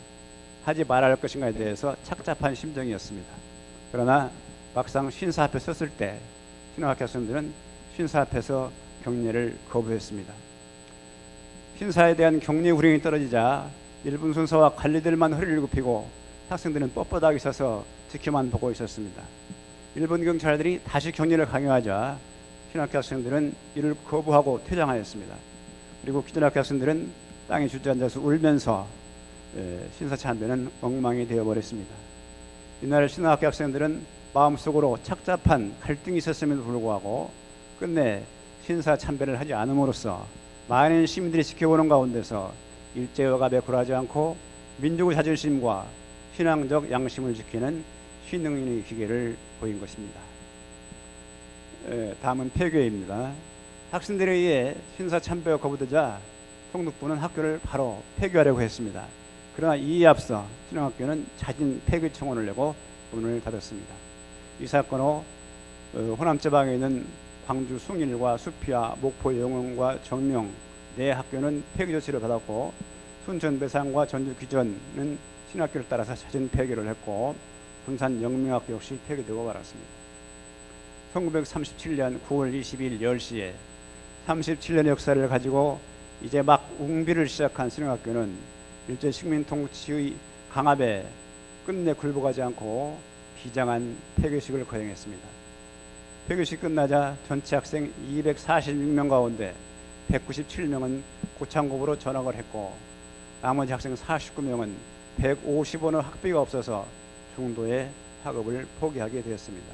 하지 말아야 할 것인가에 대해서 착잡한 심정이었습니다. 그러나 막상 신사 앞에 섰을 때 신흥학교 학생들은 신사 앞에서 경례를 거부했습니다. 신사에 대한 경례 후령이 떨어지자 일본 순서와 관리들만 허리를 굽히고 학생들은 뻣뻣하게 서서 지켜만 보고 있었습니다. 일본 경찰들이 다시 경례를 강요하자 신학교 학생들은 이를 거부하고 퇴장하였습니다. 그리고 기존학교 학생들은 땅에 주저앉아서 울면서 신사 참배는 엉망이 되어버렸습니다. 이날 신학교 학생들은 마음속으로 착잡한 갈등이 있었음에도 불구하고 끝내 신사 참배를 하지 않음으로써 많은 시민들이 지켜보는 가운데서 일제어갑에 굴하지 않고 민족의 자존심과 신앙적 양심을 지키는 신흥인의 기계를 보인 것입니다. 다음은 폐교입니다. 학생들에 의해 신사 참배가 거부되자 총독부는 학교를 바로 폐교하려고 했습니다. 그러나 이에 앞서 신흥학교는 자진 폐교 청원을 내고 문을 닫았습니다. 이 사건으로 호남 지방에 있는 광주 숭일과 수피와 목포 영흥과 정명 네 학교는 폐교 조치를 받았고, 순천 배산과 전주 귀전은 신학교를 따라서 자진 폐교를 했고, 군산 영명학교 역시 폐교되고 말았습니다. 1937년 9월 20일 10시에 37년의 역사를 가지고 이제 막 웅비를 시작한 신흥학교는 일제 식민 통치의 강압에 끝내 굴복하지 않고 비장한 폐교식을 거행했습니다. 폐교식 끝나자 전체 학생 246명 가운데 197명은 고창고부로 전학을 했고 나머지 학생 49명은 150원의 학비가 없어서 중도에 학업을 포기하게 되었습니다.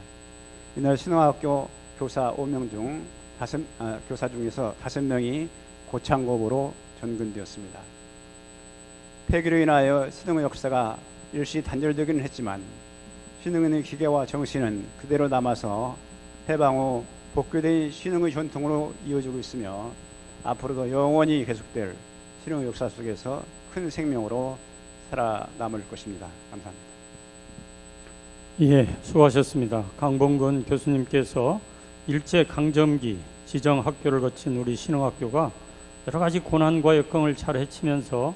이날 신흥학교 교사 5명 중 교사 중에서 5명이 고창고부로 전근되었습니다. 폐기로 인하여 신흥의 역사가 일시 단절되기는 했지만 신흥의 기계와 정신은 그대로 남아서 해방 후 복교된 신흥의 전통으로 이어지고 있으며 앞으로도 영원히 계속될 신흥의 역사 속에서 큰 생명으로 살아남을 것입니다. 감사합니다. 예, 수고하셨습니다. 강봉근 교수님께서 일제강점기 지정학교를 거친 우리 신흥학교가 여러 가지 고난과 역경을 잘 헤치면서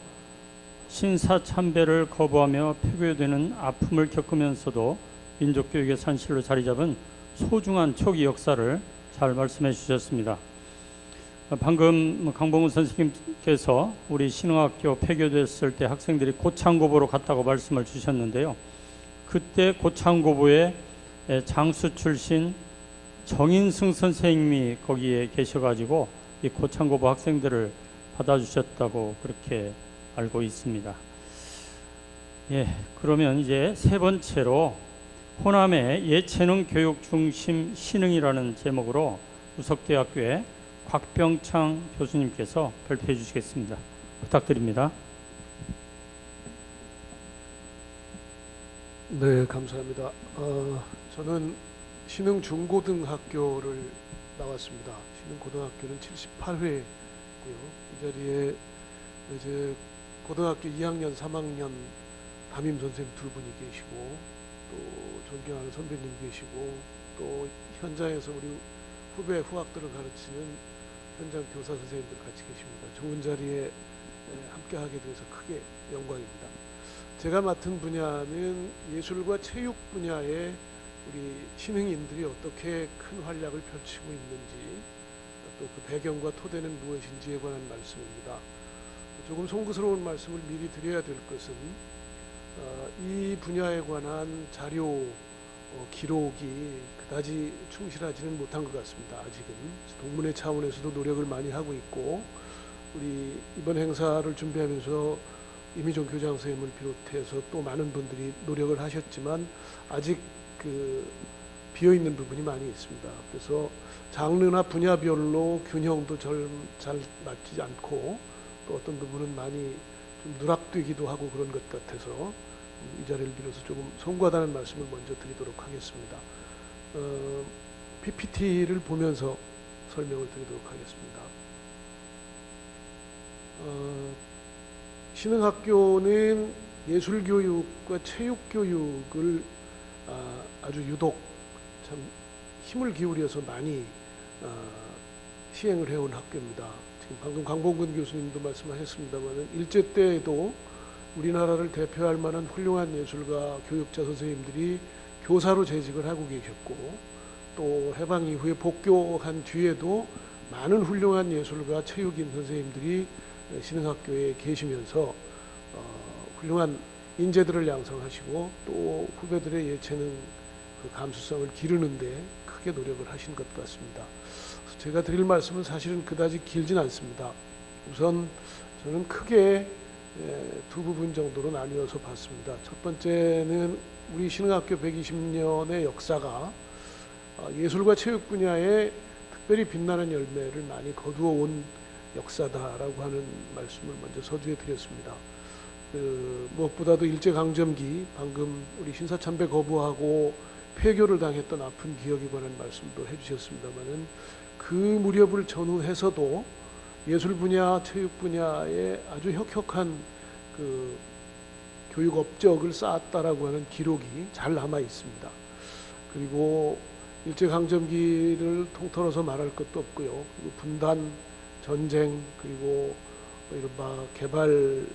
신사참배를 거부하며 폐교되는 아픔을 겪으면서도 민족교육의 산실로 자리잡은 소중한 초기 역사를 잘 말씀해 주셨습니다. 방금 강봉훈 선생님께서 우리 신흥학교 폐교됐을 때 학생들이 고창고보로 갔다고 말씀을 주셨는데요. 그때 고창고보에 장수 출신 정인승 선생님이 거기에 계셔가지고 이 고창고보 학생들을 받아주셨다고 그렇게 알고 있습니다. 예, 그러면 이제 세 번째로 호남의 예체능 교육 중심 신흥이라는 제목으로 우석대학교의 곽병창 교수님께서 발표해 주시겠습니다. 부탁드립니다. 네, 감사합니다. 저는 신흥 중고등학교를 나왔습니다. 신흥 고등학교는 78회고요. 이 자리에 이제 고등학교 2학년, 3학년 담임 선생님 2분이 계시고 또 존경하는 선배님 계시고 또 현장에서 우리 후배 후학들을 가르치는 현장 교사 선생님들 같이 계십니다. 좋은 자리에 함께 하게 돼서 크게 영광입니다. 제가 맡은 분야는 예술과 체육 분야에 우리 신흥인들이 어떻게 큰 활약을 펼치고 있는지 또 그 배경과 토대는 무엇인지에 관한 말씀입니다. 조금 송구스러운 말씀을 미리 드려야 될 것은 이 분야에 관한 자료 기록이 그다지 충실하지는 못한 것 같습니다. 아직은 동문회 차원에서도 노력을 많이 하고 있고 우리 이번 행사를 준비하면서 이미종 교장 선생님을 비롯해서 또 많은 분들이 노력을 하셨지만 아직 그 비어있는 부분이 많이 있습니다. 그래서 장르나 분야별로 균형도 잘 맞지 않고 또 어떤 부분은 많이 좀 누락되기도 하고 그런 것 같아서 이 자리를 빌어서 조금 송구하다는 말씀을 먼저 드리도록 하겠습니다. PPT를 보면서 설명을 드리도록 하겠습니다. 신흥학교는 예술교육과 체육교육을 아주 유독 참 힘을 기울여서 많이 시행을 해온 학교입니다. 지금 방금 강봉근 교수님도 말씀하셨습니다만 일제 때에도 우리나라를 대표할 만한 훌륭한 예술가 교육자 선생님들이 교사로 재직을 하고 계셨고 또 해방 이후에 복교한 뒤에도 많은 훌륭한 예술가 체육인 선생님들이 신흥학교에 계시면서 훌륭한 인재들을 양성하시고 또 후배들의 예체능 그 감수성을 기르는데 크게 노력을 하신 것 같습니다. 제가 드릴 말씀은 사실은 그다지 길진 않습니다. 우선 저는 크게 두 부분 정도로 나뉘어서 봤습니다. 첫 번째는 우리 신흥학교 120년의 역사가 예술과 체육 분야에 특별히 빛나는 열매를 많이 거두어 온 역사다라고 하는 말씀을 먼저 서두에 드렸습니다. 무엇보다도 일제강점기 방금 우리 신사참배 거부하고 폐교를 당했던 아픈 기억에 관한 말씀도 해주셨습니다만은 그 무렵을 전후해서도 예술 분야, 체육 분야에 아주 혁혁한 그 교육 업적을 쌓았다라고 하는 기록이 잘 남아 있습니다. 그리고 일제강점기를 통틀어서 말할 것도 없고요. 그리고 분단, 전쟁, 그리고 이른바 개발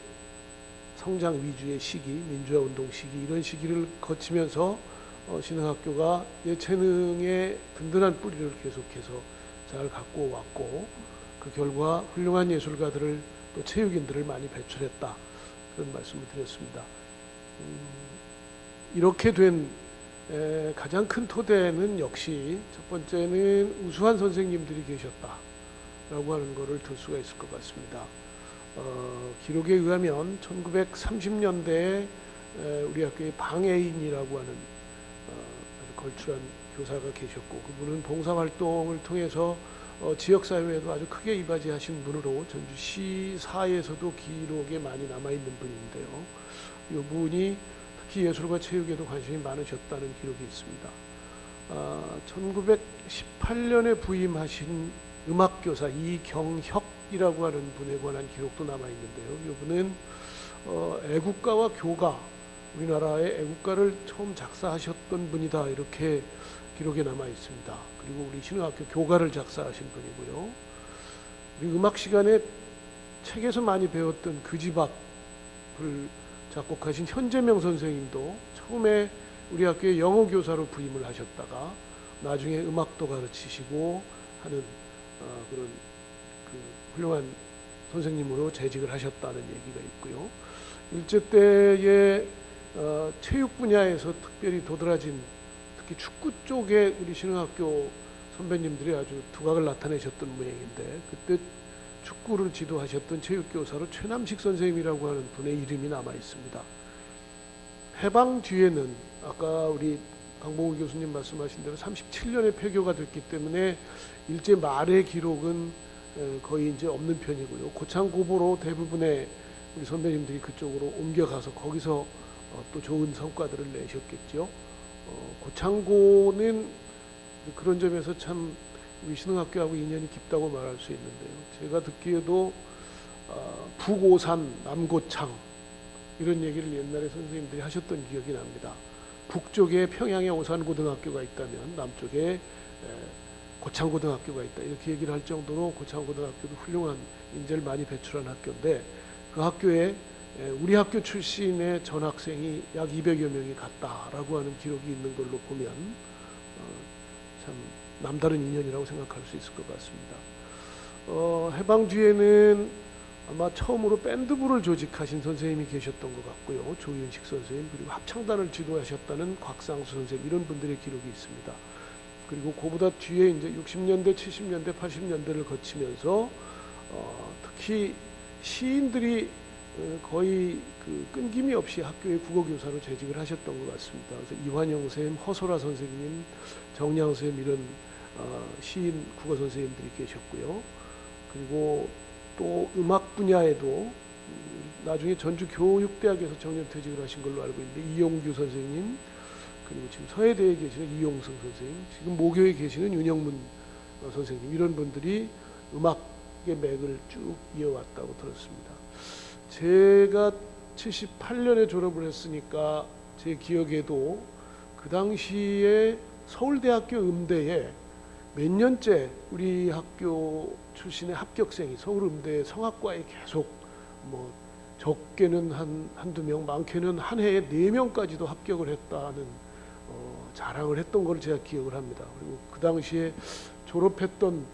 성장 위주의 시기, 민주화 운동 시기 이런 시기를 거치면서 신흥학교가 예체능의 든든한 뿌리를 계속해서 잘 갖고 왔고 그 결과 훌륭한 예술가들을 또 체육인들을 많이 배출했다 그런 말씀을 드렸습니다. 이렇게 된 가장 큰 토대는 역시 첫 번째는 우수한 선생님들이 계셨다라고 하는 것을 들 수가 있을 것 같습니다. 기록에 의하면 1930년대에 우리 학교에 방해인이라고 하는 아주 걸출한 교사가 계셨고, 그분은 봉사활동을 통해서 지역사회에도 아주 크게 이바지하신 분으로 전주시사에서도 기록에 많이 남아있는 분인데요. 이분이 특히 예술과 체육에도 관심이 많으셨다는 기록이 있습니다. 1918년에 부임하신 음악교사 이경혁이라고 하는 분에 관한 기록도 남아있는데요. 이분은 애국가와 교가, 우리나라의 애국가를 처음 작사하셨던 분이다, 이렇게 기록에 남아 있습니다. 그리고 우리 신흥학교 교가를 작사하신 분이고요. 우리 음악 시간에 책에서 많이 배웠던 그지밥을 작곡하신 현재명 선생님도 처음에 우리 학교에 영어 교사로 부임을 하셨다가 나중에 음악도 가르치시고 하는 그런 훌륭한 선생님으로 재직을 하셨다는 얘기가 있고요. 일제 때에 체육 분야에서 특별히 도드라진, 특히 축구 쪽에 우리 신흥학교 선배님들이 아주 두각을 나타내셨던 모양인데, 그때 축구를 지도하셨던 체육교사로 최남식 선생님이라고 하는 분의 이름이 남아 있습니다. 해방 뒤에는 아까 우리 강봉우 교수님 말씀하신 대로 37년에 폐교가 됐기 때문에 일제 말의 기록은 거의 이제 없는 편이고요. 고창고보로 대부분의 우리 선배님들이 그쪽으로 옮겨가서 거기서 또 좋은 성과들을 내셨겠죠. 고창고는 그런 점에서 참 우리 신흥학교하고 인연이 깊다고 말할 수 있는데요. 제가 듣기에도 북오산, 남고창 이런 얘기를 옛날에 선생님들이 하셨던 기억이 납니다. 북쪽에 평양에 오산고등학교가 있다면 남쪽에 고창고등학교가 있다, 이렇게 얘기를 할 정도로 고창고등학교도 훌륭한 인재를 많이 배출한 학교인데, 그 학교에 우리 학교 출신의 전학생이 약 200여 명이 갔다라고 하는 기록이 있는 걸로 보면 참 남다른 인연이라고 생각할 수 있을 것 같습니다. 해방 뒤에는 아마 처음으로 밴드부를 조직하신 선생님이 계셨던 것 같고요. 조윤식 선생님, 그리고 합창단을 지도하셨다는 곽상수 선생님, 이런 분들의 기록이 있습니다. 그리고 그보다 뒤에 이제 60년대, 70년대, 80년대를 거치면서 특히 시인들이 거의 끊김이 없이 학교의 국어교사로 재직을 하셨던 것 같습니다. 그래서 이환영 선생님, 허소라 선생님, 정량 선생님, 이런 시인 국어 선생님들이 계셨고요. 그리고 또 음악 분야에도 나중에 전주교육대학에서 정년퇴직을 하신 걸로 알고 있는데, 이용규 선생님, 그리고 지금 서해대에 계시는 이용승 선생님, 지금 모교에 계시는 윤영문 선생님, 이런 분들이 음악의 맥을 쭉 이어왔다고 들었습니다. 제가 78년에 졸업을 했으니까 제 기억에도 그 당시에 서울대학교 음대에 몇 년째 우리 학교 출신의 합격생이 서울음대 성악과에 계속 뭐 적게는 한두 명, 많게는 한 해에 4명까지도 합격을 했다는 자랑을 했던 걸 제가 기억을 합니다. 그리고 그 당시에 졸업했던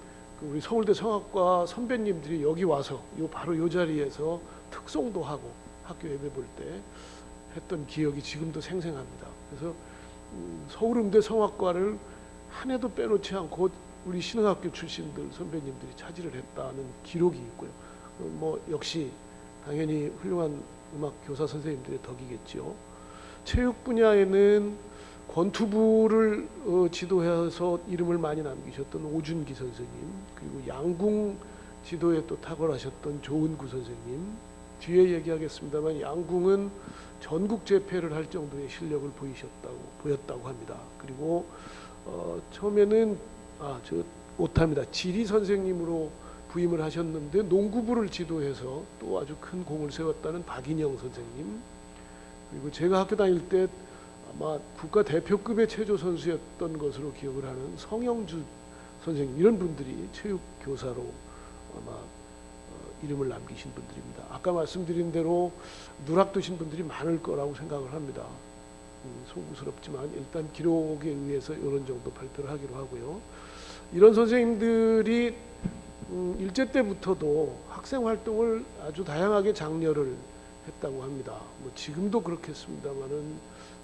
우리 서울대 성악과 선배님들이 여기 와서 바로 이 자리에서 특송도 하고 학교 예배 볼 때 했던 기억이 지금도 생생합니다. 그래서 서울음대 성악과를 한 해도 빼놓지 않고 우리 신흥학교 출신들 선배님들이 차지를 했다는 기록이 있고요. 뭐 역시 당연히 훌륭한 음악 교사 선생님들의 덕이겠죠. 체육 분야에는 권투부를 지도해서 이름을 많이 남기셨던 오준기 선생님, 그리고 양궁 지도에 또 탁월하셨던 조은구 선생님, 뒤에 얘기하겠습니다만 양궁은 전국 재패를 할 정도의 실력을 보였다고 합니다. 그리고 처음에는 저 오타입니다. 지리 선생님으로 부임을 하셨는데 농구부를 지도해서 또 아주 큰 공을 세웠다는 박인영 선생님, 그리고 제가 학교 다닐 때 아마 국가 대표급의 체조 선수였던 것으로 기억을 하는 성영주 선생님, 이런 분들이 체육 교사로 아마 이름을 남기신 분들입니다. 아까 말씀드린 대로 누락되신 분들이 많을 거라고 생각을 합니다. 송구스럽지만 일단 기록에 의해서 이런 정도 발표를 하기로 하고요. 이런 선생님들이 일제 때부터도 학생 활동을 아주 다양하게 장려를 했다고 합니다. 뭐 지금도 그렇겠습니다만은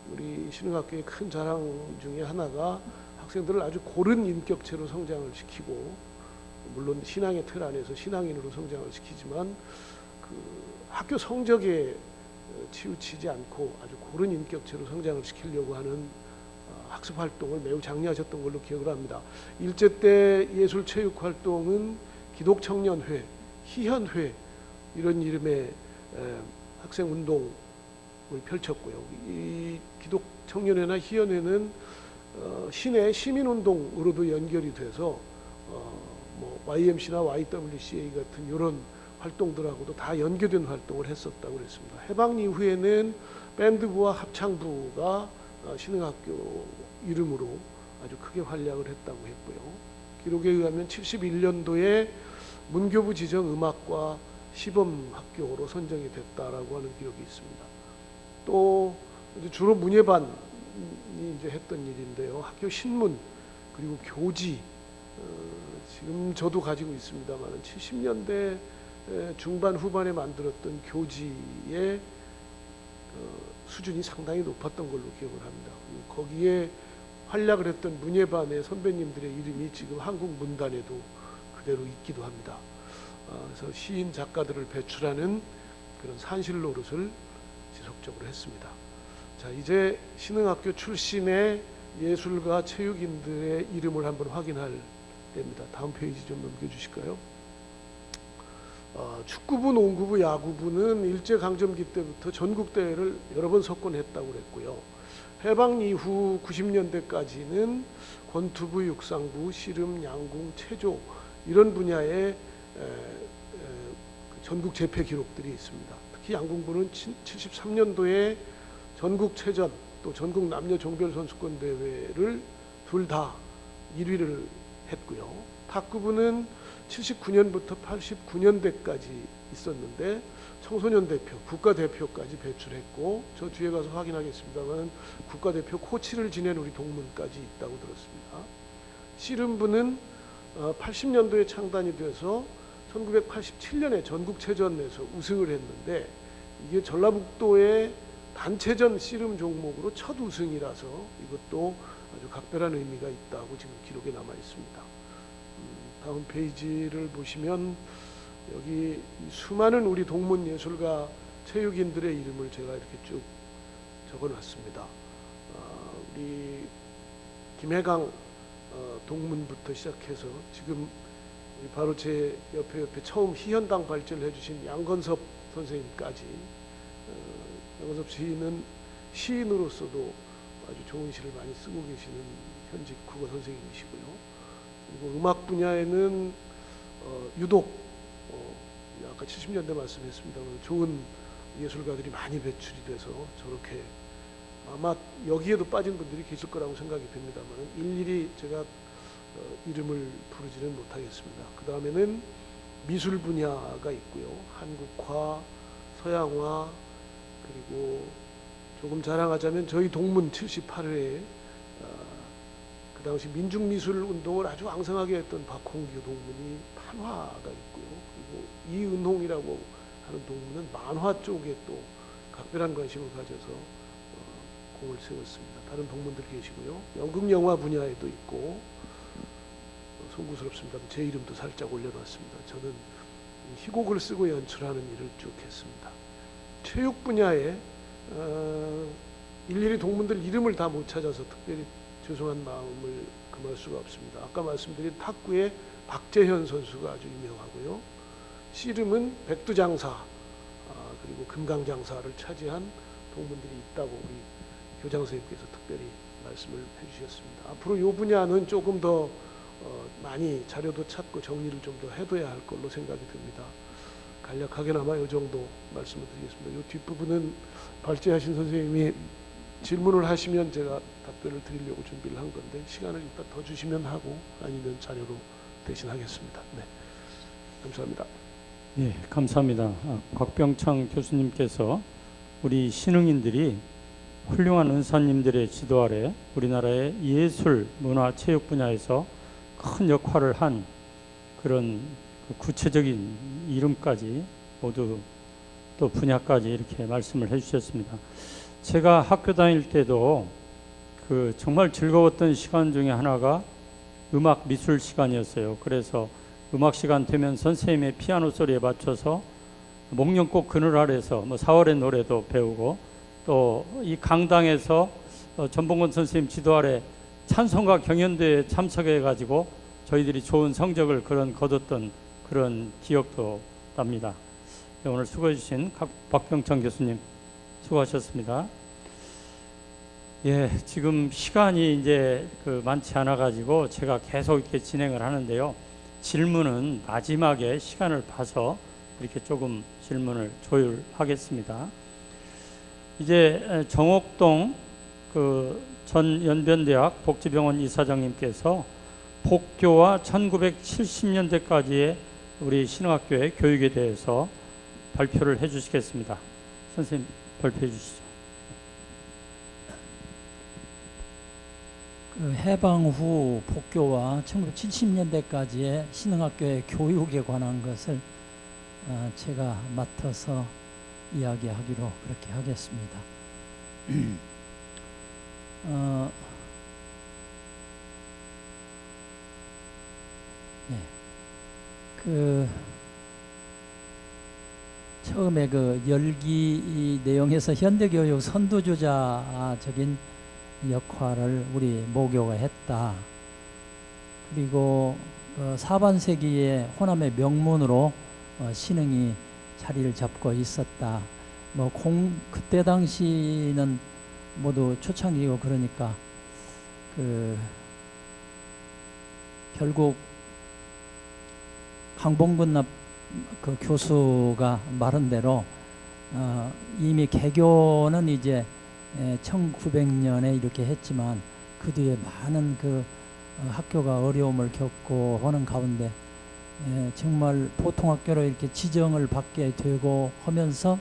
우리 신흥학교의 큰 자랑 중에 하나가 학생들을 아주 고른 인격체로 성장을 시키고, 물론 신앙의 틀 안에서 신앙인으로 성장을 시키지만 그 학교 성적에 치우치지 않고 아주 고른 인격체로 성장을 시키려고 하는 학습 활동을 매우 장려하셨던 걸로 기억을 합니다. 일제 때 예술 체육 활동은 기독청년회, 희현회 이런 이름의 학생 운동을 펼쳤고요. 이 기독청년회나 희현회는 시내 시민운동으로도 연결이 돼서 뭐 YMC나 YWCA 같은 이런 활동들하고도 다 연계된 활동을 했었다고 그랬습니다. 해방 이후에는 밴드부와 합창부가 신흥학교 이름으로 아주 크게 활약을 했다고 했고요. 기록에 의하면 71년도에 문교부 지정 음악과 시범학교로 선정이 됐다라고 하는 기록이 있습니다. 또 주로 문예반이 이제 했던 일인데요. 학교 신문 그리고 교지, 지금 저도 가지고 있습니다만 70년대 중반 후반에 만들었던 교지의 수준이 상당히 높았던 걸로 기억을 합니다. 거기에 활약을 했던 문예반의 선배님들의 이름이 지금 한국 문단에도 그대로 있기도 합니다. 그래서 시인 작가들을 배출하는 그런 산실 노릇을 지속적으로 했습니다. 자, 이제 신흥학교 출신의 예술가 체육인들의 이름을 한번 확인할 때입니다. 다음 페이지 좀 넘겨주실까요? 축구부, 농구부, 야구부는 일제강점기 때부터 전국대회를 여러 번 석권했다고 그랬고요. 해방 이후 90년대까지는 권투부, 육상부, 씨름, 양궁, 체조 이런 분야의 전국 재패 기록들이 있습니다. 특히 양궁부는 73년도에 전국체전 또 전국 남녀 종별 선수권 대회를 둘 다 1위를 했고요. 탁구부는 79년부터 89년대까지 있었는데 청소년 대표, 국가대표까지 배출했고, 저 뒤에 가서 확인하겠습니다만 국가대표 코치를 지낸 우리 동문까지 있다고 들었습니다. 씨름부는 80년도에 창단이 돼서 1987년에 전국체전에서 우승을 했는데, 이게 전라북도의 단체전 씨름 종목으로 첫 우승이라서 이것도 아주 각별한 의미가 있다고 지금 기록에 남아 있습니다. 다음 페이지를 보시면 여기 수많은 우리 동문 예술가 체육인들의 이름을 제가 이렇게 쭉 적어놨습니다. 우리 김해강 동문부터 시작해서 지금 바로 제 옆에 처음 희현당 발제를 해주신 양건섭 선생님까지, 양건섭 시인은 시인으로서도 아주 좋은 시를 많이 쓰고 계시는 현직 국어 선생님이시고요. 그리고 음악 분야에는 유독 아까 70년대 말씀했습니다만 좋은 예술가들이 많이 배출이 돼서 저렇게 아마 여기에도 빠진 분들이 계실 거라고 생각이 됩니다만 일일이 제가 이름을 부르지는 못하겠습니다. 그 다음에는 미술 분야가 있고요. 한국화, 서양화, 그리고 조금 자랑하자면 저희 동문 78회에 그 당시 민중미술 운동을 아주 왕성하게 했던 박홍규 동문이 판화가 있고요. 그리고 이은홍이라고 하는 동문은 만화 쪽에 또 각별한 관심을 가져서 공을 세웠습니다. 다른 동문들 계시고요. 연극 영화 분야에도 있고, 송구스럽습니다만 제 이름도 살짝 올려놨습니다. 저는 희곡을 쓰고 연출하는 일을 쭉 했습니다. 체육 분야에 일일이 동문들 이름을 다 못 찾아서 특별히 죄송한 마음을 금할 수가 없습니다. 아까 말씀드린 탁구의 박재현 선수가 아주 유명하고요. 씨름은 백두장사 그리고 금강장사를 차지한 동문들이 있다고 우리 교장 선생님께서 특별히 말씀을 해주셨습니다. 앞으로 이 분야는 조금 더 많이 자료도 찾고 정리를 좀 더 해둬야 할 걸로 생각이 듭니다. 간략하게나마 이 정도 말씀을 드리겠습니다. 이 뒷부분은 발제하신 선생님이 질문을 하시면 제가 답변을 드리려고 준비를 한 건데, 시간을 일단 더 주시면 하고 아니면 자료로 대신하겠습니다. 네, 감사합니다. 예, 감사합니다. 곽병창 교수님께서 우리 신흥인들이 훌륭한 은사님들의 지도 아래 우리나라의 예술, 문화, 체육 분야에서 큰 역할을 한 그런 구체적인 이름까지 모두 또 분야까지 이렇게 말씀을 해주셨습니다. 제가 학교 다닐 때도 그 정말 즐거웠던 시간 중에 하나가 음악 미술 시간이었어요. 그래서 음악 시간 되면 선생님의 피아노 소리에 맞춰서 목련꽃 그늘 아래서 뭐 4월의 노래도 배우고, 또 이 강당에서 전봉건 선생님 지도 아래 찬송가 경연대회에 참석해 가지고 저희들이 좋은 성적을 거뒀던 그런 기억도 납니다. 네, 오늘 수고해 주신 박병천 교수님 수고하셨습니다. 예, 지금 시간이 이제 많지 않아 가지고 제가 계속 이렇게 진행을 하는데요. 질문은 마지막에 시간을 봐서 이렇게 조금 질문을 조율하겠습니다. 이제 정옥동 전 연변대학 복지병원 이사장님께서 복교와 1970년대까지의 우리 신흥학교의 교육에 대해서 발표를 해 주시겠습니다. 선생님 발표해 주시죠. 해방 후 복교와 1970년대까지의 신흥학교의 교육에 관한 것을 제가 맡아서 이야기하기로 그렇게 하겠습니다. 네. 처음에 열기 내용에서 현대교육 선두주자적인 역할을 우리 모교가 했다. 그리고 사반세기에 호남의 명문으로 신흥이 자리를 잡고 있었다. 그때 당시는 모두 초창기고 그러니까 결국 강봉근 교수가 말한 대로 이미 개교는 이제 1900년에 이렇게 했지만 그 뒤에 많은 학교가 어려움을 겪고 하는 가운데 정말 보통 학교로 이렇게 지정을 받게 되고 하면서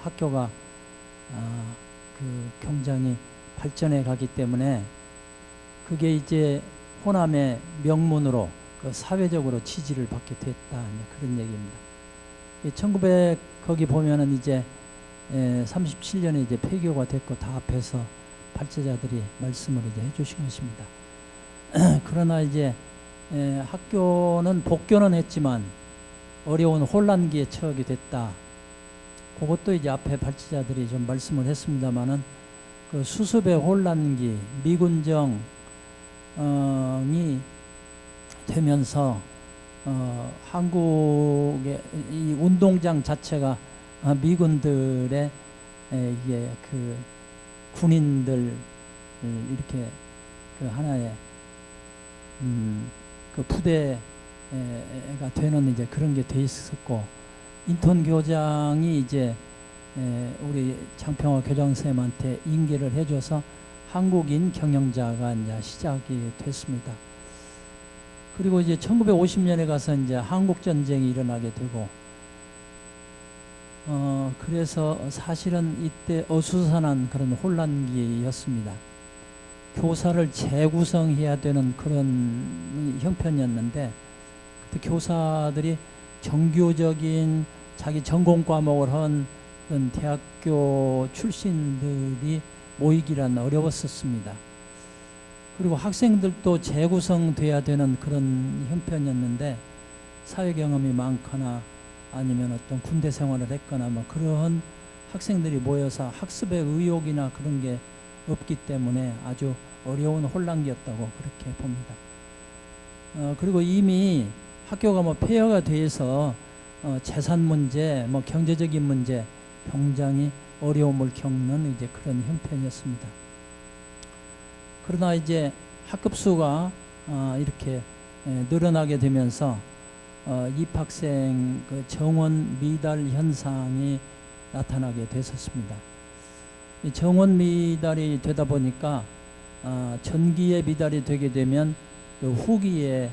학교가 굉장히 발전해 가기 때문에 그게 이제 호남의 명문으로 사회적으로 지지를 받게 됐다, 그런 얘기입니다. 거기 보면은 이제 37년에 이제 폐교가 됐고 다 앞에서 발제자들이 말씀을 이제 해주신 것입니다. 그러나 이제 학교는 복교는 했지만 어려운 혼란기에 처하게 됐다. 그것도 이제 앞에 발제자들이 좀 말씀을 했습니다만은 수습의 혼란기, 미군정이 되면서 한국의 이 운동장 자체가 미군들의 이게 군인들 이렇게 하나의 부대가 되는 이제 그런 게 돼 있었고, 인턴 교장이 이제 우리 장평화 교장선생님한테 인계를 해줘서 한국인 경영자가 이제 시작이 됐습니다. 그리고 이제 1950년에 가서 이제 한국 전쟁이 일어나게 되고, 그래서 사실은 이때 어수선한 그런 혼란기였습니다. 교사를 재구성해야 되는 그런 형편이었는데, 그때 교사들이 정규적인 자기 전공 과목을 한 그런 대학교 출신들이 모이기란 어려웠었습니다. 그리고 학생들도 재구성돼야 되는 그런 형편이었는데, 사회 경험이 많거나 아니면 어떤 군대 생활을 했거나 그런 학생들이 모여서 학습의 의욕이나 그런 게 없기 때문에 아주 어려운 혼란기였다고 그렇게 봅니다. 그리고 이미 학교가 폐허가 돼서 재산 문제, 경제적인 문제, 굉장히 어려움을 겪는 이제 그런 형편이었습니다. 그러나 이제 학급 수가 이렇게 늘어나게 되면서 입학생 정원 미달 현상이 나타나게 됐었습니다. 정원 미달이 되다 보니까 전기에 미달이 되게 되면 후기에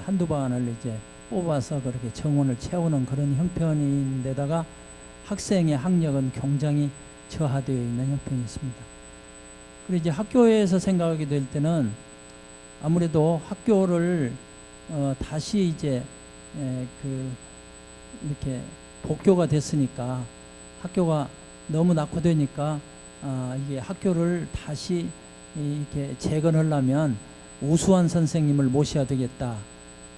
한두 반을 이제 뽑아서 그렇게 정원을 채우는 그런 형편인데다가 학생의 학력은 굉장히 저하되어 있는 형편이었습니다. 그리고 이제 학교에서 생각하게 될 때는 아무래도 학교를 다시 이제 이렇게 복교가 됐으니까 학교가 너무 낙후되니까 이게 학교를 다시 이렇게 재건하려면 우수한 선생님을 모셔야 되겠다.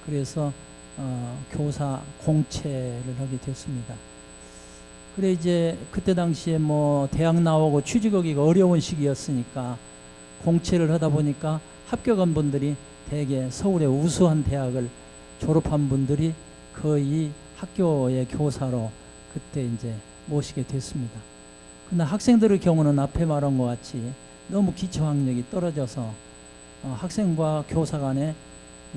그래서 교사 공채를 하게 됐습니다. 그래 이제 그때 당시에 뭐 대학 나오고 취직하기가 어려운 시기였으니까 공채를 하다 보니까 합격한 분들이 대개 서울의 우수한 대학을 졸업한 분들이 거의 학교의 교사로 그때 이제 모시게 됐습니다. 근데 학생들의 경우는 앞에 말한 것 같이 너무 기초 학력이 떨어져서 학생과 교사 간에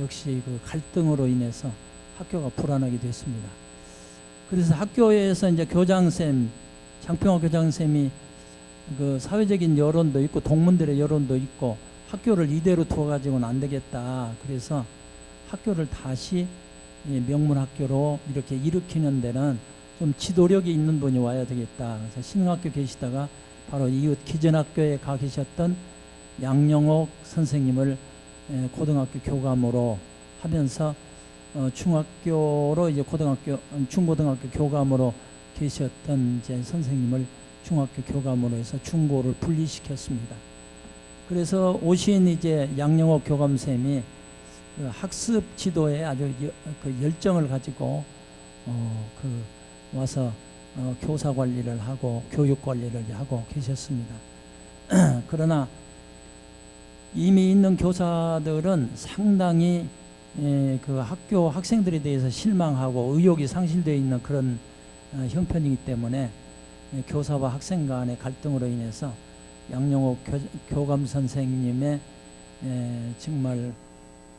역시 그 갈등으로 인해서 학교가 불안하게 됐습니다. 그래서 학교에서 이제 교장쌤, 장평화 교장쌤이 그 사회적인 여론도 있고 동문들의 여론도 있고 학교를 이대로 두어가지고는 안 되겠다. 그래서 학교를 다시 명문학교로 이렇게 일으키는 데는 좀 지도력이 있는 분이 와야 되겠다. 그래서 신흥학교 계시다가 바로 이웃 기전학교에 가 계셨던 양영옥 선생님을 고등학교 교감으로 하면서 중학교로 이제 중고등학교 교감으로 계셨던 이제 선생님을 중학교 교감으로 해서 중고를 분리시켰습니다. 그래서 오신 이제 양영옥 교감쌤이 그 학습 지도에 아주 그 열정을 가지고 와서 교사 관리를 하고 교육 관리를 하고 계셨습니다. 그러나 이미 있는 교사들은 상당히 그 학교 학생들에 대해서 실망하고 의욕이 상실되어 있는 그런 형편이기 때문에 교사와 학생 간의 갈등으로 인해서 양영옥 교감 선생님의 정말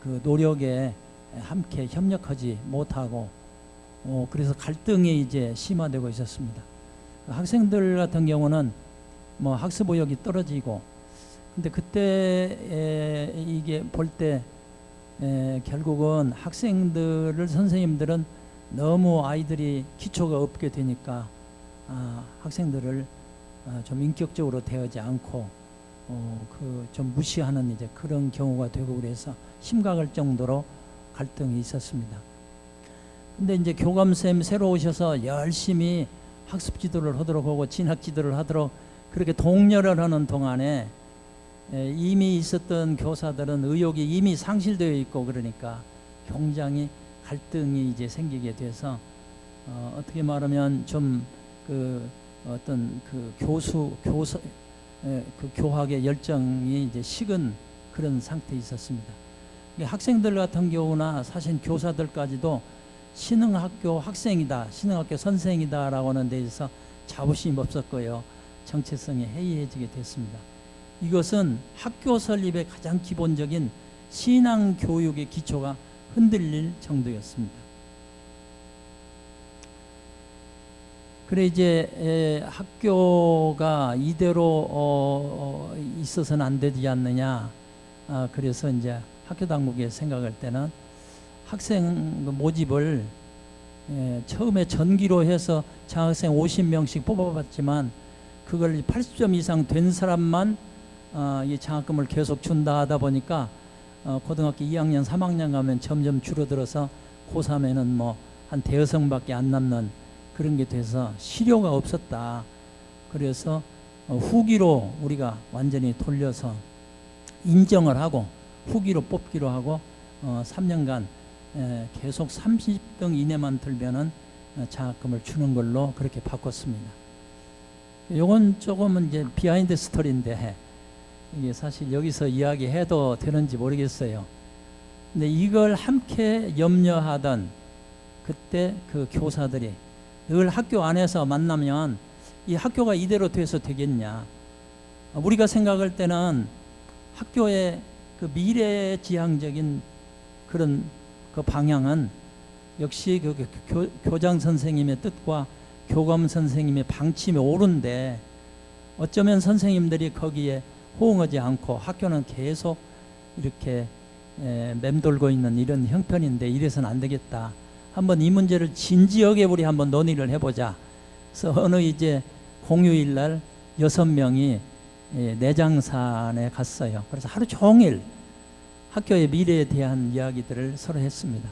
그 노력에 함께 협력하지 못하고 그래서 갈등이 이제 심화되고 있었습니다. 학생들 같은 경우는 뭐 학습 의욕이 떨어지고 근데 그때 이게 볼 때 결국은 학생들을 선생님들은 너무 아이들이 기초가 없게 되니까 학생들을 좀 인격적으로 대하지 않고 그 좀 무시하는 이제 그런 경우가 되고 그래서 심각할 정도로 갈등이 있었습니다. 근데 이제 교감쌤 새로 오셔서 열심히 학습 지도를 하도록 하고 진학 지도를 하도록 그렇게 독려를 하는 동안에 이미 있었던 교사들은 의욕이 이미 상실되어 있고 그러니까 굉장히 갈등이 이제 생기게 돼서 어떻게 말하면 좀 그 어떤 그 교사 그 교학의 열정이 이제 식은 그런 상태에 있었습니다. 학생들 같은 경우나 사실 교사들까지도 신흥학교 학생이다, 신흥학교 선생이다라고 하는 데에서 자부심이 없었고요. 정체성이 해이해지게 됐습니다. 이것은 학교 설립의 가장 기본적인 신앙 교육의 기초가 흔들릴 정도였습니다. 그래 이제 학교가 이대로 있어서는 안 되지 않느냐. 그래서 이제 학교 당국이 생각할 때는 학생 모집을 처음에 전기로 해서 장학생 50명씩 뽑아봤지만 그걸 80점 이상 된 사람만 이 장학금을 계속 준다 하다 보니까 고등학교 2학년, 3학년 가면 점점 줄어들어서 고3에는 뭐 한 대여성밖에 안 남는 그런 게 돼서 실효가 없었다. 그래서 후기로 우리가 완전히 돌려서 인정을 하고 후기로 뽑기로 하고 3년간 계속 30등 이내만 들면은 장학금을 주는 걸로 그렇게 바꿨습니다. 요건 조금은 이제 비하인드 스토리인데 이게 사실 여기서 이야기해도 되는지 모르겠어요. 근데 이걸 함께 염려하던 그때 그 교사들이 늘 학교 안에서 만나면 이 학교가 이대로 돼서 되겠냐. 우리가 생각할 때는 학교의 그 미래지향적인 그런 그 방향은 역시 그 교장 선생님의 뜻과 교감 선생님의 방침이 옳은데 어쩌면 선생님들이 거기에 호응하지 않고 학교는 계속 이렇게 맴돌고 있는 이런 형편인데 이래서는 안 되겠다. 한번 이 문제를 진지하게 우리 한번 논의를 해보자. 그래서 어느 이제 공휴일 날 6명이 내장산에 갔어요. 그래서 하루 종일 학교의 미래에 대한 이야기들을 서로 했습니다.